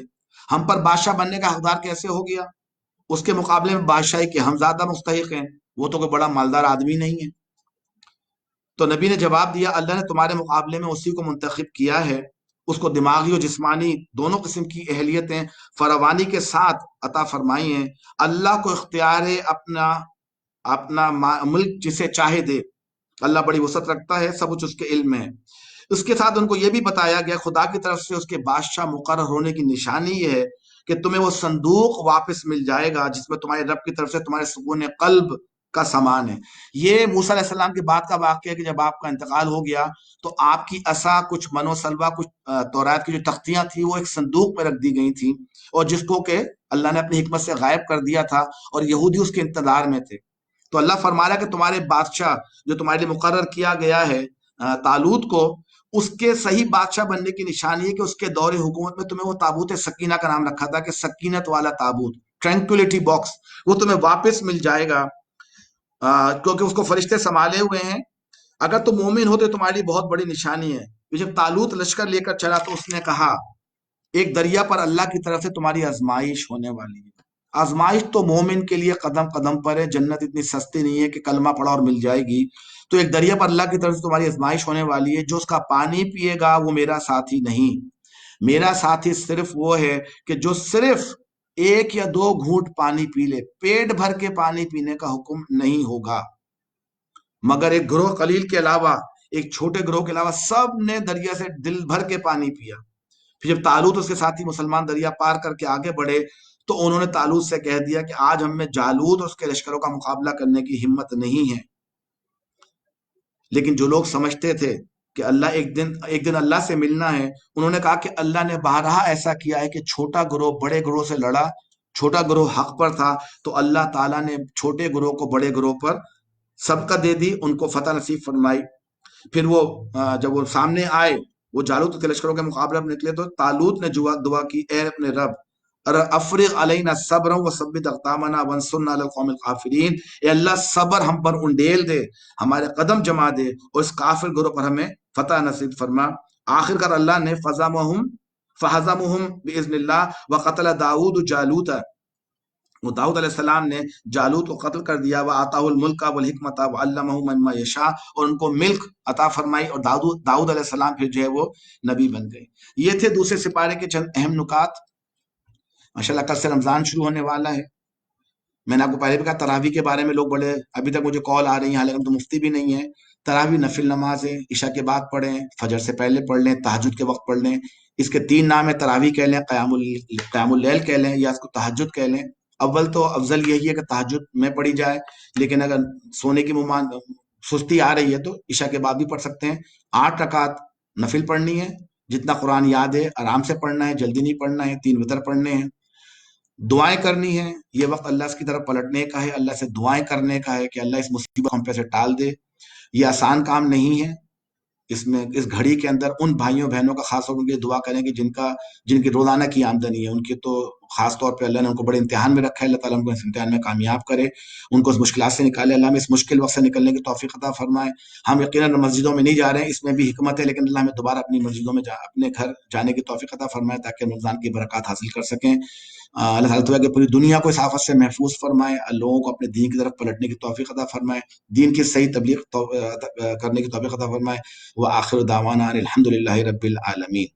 ہم پر بادشاہ بننے کا حقدار کیسے ہو گیا؟ اس کے مقابلے میں بادشاہی کے ہم زیادہ مستحق ہیں، وہ تو کوئی بڑا مالدار آدمی نہیں ہے۔ تو نبی نے جواب دیا اللہ نے تمہارے مقابلے میں اسی کو منتخب کیا ہے، اس کو دماغی اور جسمانی دونوں قسم کی اہلیتیں فراوانی کے ساتھ عطا فرمائی ہیں۔ اللہ کو اختیار ہے اپنا ملک جسے چاہے دے، اللہ بڑی وسعت رکھتا ہے، سب کچھ اس کے علم میں ہے۔ اس کے ساتھ ان کو یہ بھی بتایا گیا خدا کی طرف سے اس کے بادشاہ مقرر ہونے کی نشانی یہ ہے کہ تمہیں وہ صندوق واپس مل جائے گا جس میں تمہارے رب کی طرف سے تمہارے سکون قلب کا سامان ہے۔ یہ موسیٰ علیہ السلام کے بعد کا واقعہ ہے کہ جب آپ کا انتقال ہو گیا تو آپ کی عصا، کچھ منو سلوا، کچھ تورات کی جو تختیاں تھیں وہ ایک صندوق میں رکھ دی گئی تھیں، اور جس کو کہ اللہ نے اپنی حکمت سے غائب کر دیا تھا، اور یہودی اس کے انتظار میں تھے۔ تو اللہ فرما رہا ہے کہ تمہارے بادشاہ جو تمہارے لیے مقرر کیا گیا ہے طالوت کو، اس کے صحیح بادشاہ بننے کی نشانی ہے کہ اس کے دور حکومت میں تمہیں وہ تابوت سکینہ کا نام رکھا تھا کہ سکینت والا تابوت، ٹرینکولیٹی باکس، وہ تمہیں واپس مل جائے گا، کیونکہ اس کو فرشتے سنبھالے ہوئے ہیں۔ اگر تم مومن ہو تو تمہاری لیے بہت بڑی نشانی ہے۔ جب طالوت لشکر لے کر چلا تو اس نے کہا ایک دریا پر اللہ کی طرف سے تمہاری آزمائش ہونے والی ہے۔ آزمائش تو مومن کے لیے قدم قدم پر ہے، جنت اتنی سستی نہیں ہے کہ کلمہ پڑھا اور مل جائے گی۔ تو ایک دریا پر اللہ کی طرف سے تمہاری آزمائش ہونے والی ہے، جو اس کا پانی پیے گا وہ میرا ساتھی نہیں، میرا ساتھی صرف وہ ہے کہ جو صرف 1 یا 2 گھونٹ پانی پی لے، پیٹ بھر کے پانی پینے کا حکم نہیں ہوگا، مگر ایک گروہ قلیل کے علاوہ، ایک چھوٹے گروہ کے علاوہ سب نے دریا سے دل بھر کے پانی پیا۔ پھر جب طالوت اس کے ساتھی مسلمان دریا پار کر کے آگے بڑھے تو انہوں نے طالوت سے کہہ دیا کہ آج ہم میں جالوت اور اس کے لشکروں کا مقابلہ کرنے کی ہمت نہیں ہے۔ لیکن جو لوگ سمجھتے تھے کہ اللہ ایک دن اللہ سے ملنا ہے، انہوں نے کہا کہ اللہ نے بارہا ایسا کیا ہے کہ چھوٹا گروہ بڑے گروہ سے لڑا، چھوٹا گروہ حق پر تھا تو اللہ تعالیٰ نے چھوٹے گروہ کو بڑے گروہ پر سبقت دے دی، ان کو فتح نصیب فرمائی۔ پھر وہ جب وہ سامنے آئے، وہ جالوت کے لشکروں کے مقابلے میں نکلے، تو طالوت نے دعا کی، اے اپنے رب افرغ علینا صبرا وثبت اقدامنا وانصرنا علی القوم الکافرین، اے اللہ صبر ہم پر انڈیل دے، ہمارے قدم جما دے اور اس کافر گروہ پر ہمیں فتح نصیب فرما۔ آخر کار اللہ نے فہزمہم باذن اللہ وقتل داؤد جالوت، وہ داؤد علیہ السلام نے جالوت کو قتل کر دیا، وآتاہ الملک والحکمت وعلمہ مما یشاء، اور ان کو ملک عطا فرمائی، اور داؤد علیہ السلام پھر جو ہے وہ نبی بن گئے۔ یہ تھے دوسرے سپارے کے چند اہم نکات۔ ماشاءاللہ کل سے رمضان شروع ہونے والا ہے۔ میں نے آپ کو پہلے بھی کہا تراویح کے بارے میں لوگ بڑے، ابھی تک مجھے کال آ رہی ہیں، حالانکہ تو مفتی بھی نہیں ہے۔ تراویح نفل نماز ہے، عشاء کے بعد پڑھیں، فجر سے پہلے پڑھ لیں، تہجد کے وقت پڑھ لیں۔ اس کے 3 نام ہے، تراویح کہہ لیں، قیام اللیل کہہ لیں، یا اس کو تہجد کہہ لیں۔ اول تو افضل یہی ہے کہ تہجد میں پڑھی جائے، لیکن اگر سونے کی سستی آ رہی ہے تو عشاء کے بعد بھی پڑھ سکتے ہیں۔ 8 رکعت نفل پڑھنی ہے، جتنا قرآن یاد ہے آرام سے پڑھنا ہے، جلدی نہیں پڑھنا ہے، 3 وتر پڑھنے ہیں۔ دعائیں کرنی ہے، یہ وقت اللہ کی طرف پلٹنے کا ہے، اللہ سے دعائیں کرنے کا ہے کہ اللہ اس مصیبت ہم پہ سے ٹال دے۔ یہ آسان کام نہیں ہے، اس میں اس گھڑی کے اندر ان بھائیوں بہنوں کا خاص طور پر دعا کریں کہ جن کی روزانہ کی آمدنی ہے، ان کی تو خاص طور پہ اللہ نے ان کو بڑے امتحان میں رکھا ہے، اللہ تعالیٰ ان کو اس امتحان میں کامیاب کرے، ان کو اس مشکلات سے نکالے، اللہ ہمیں اس مشکل وقت سے نکلنے کی توفیق عطا فرمائے۔ ہم یقیناً مسجدوں میں نہیں جا رہے ہیں، اس میں بھی حکمت ہے، لیکن اللہ ہمیں دوبارہ اپنی مسجدوں میں اپنے گھر جانے کی توفیق عطا فرمائے تاکہ رمضان کی برکات حاصل کر سکیں۔ اللہ تعالیٰ کہ پوری دنیا کو اس آفت سے محفوظ فرمائے، لوگوں کو اپنے دین کی طرف پلٹنے کی توفیق عطا فرمائے، دین کی صحیح تبلیغ کرنے کی توفیق عطا فرمائے۔ وآخر دعوانا الحمد للہ رب العالمین۔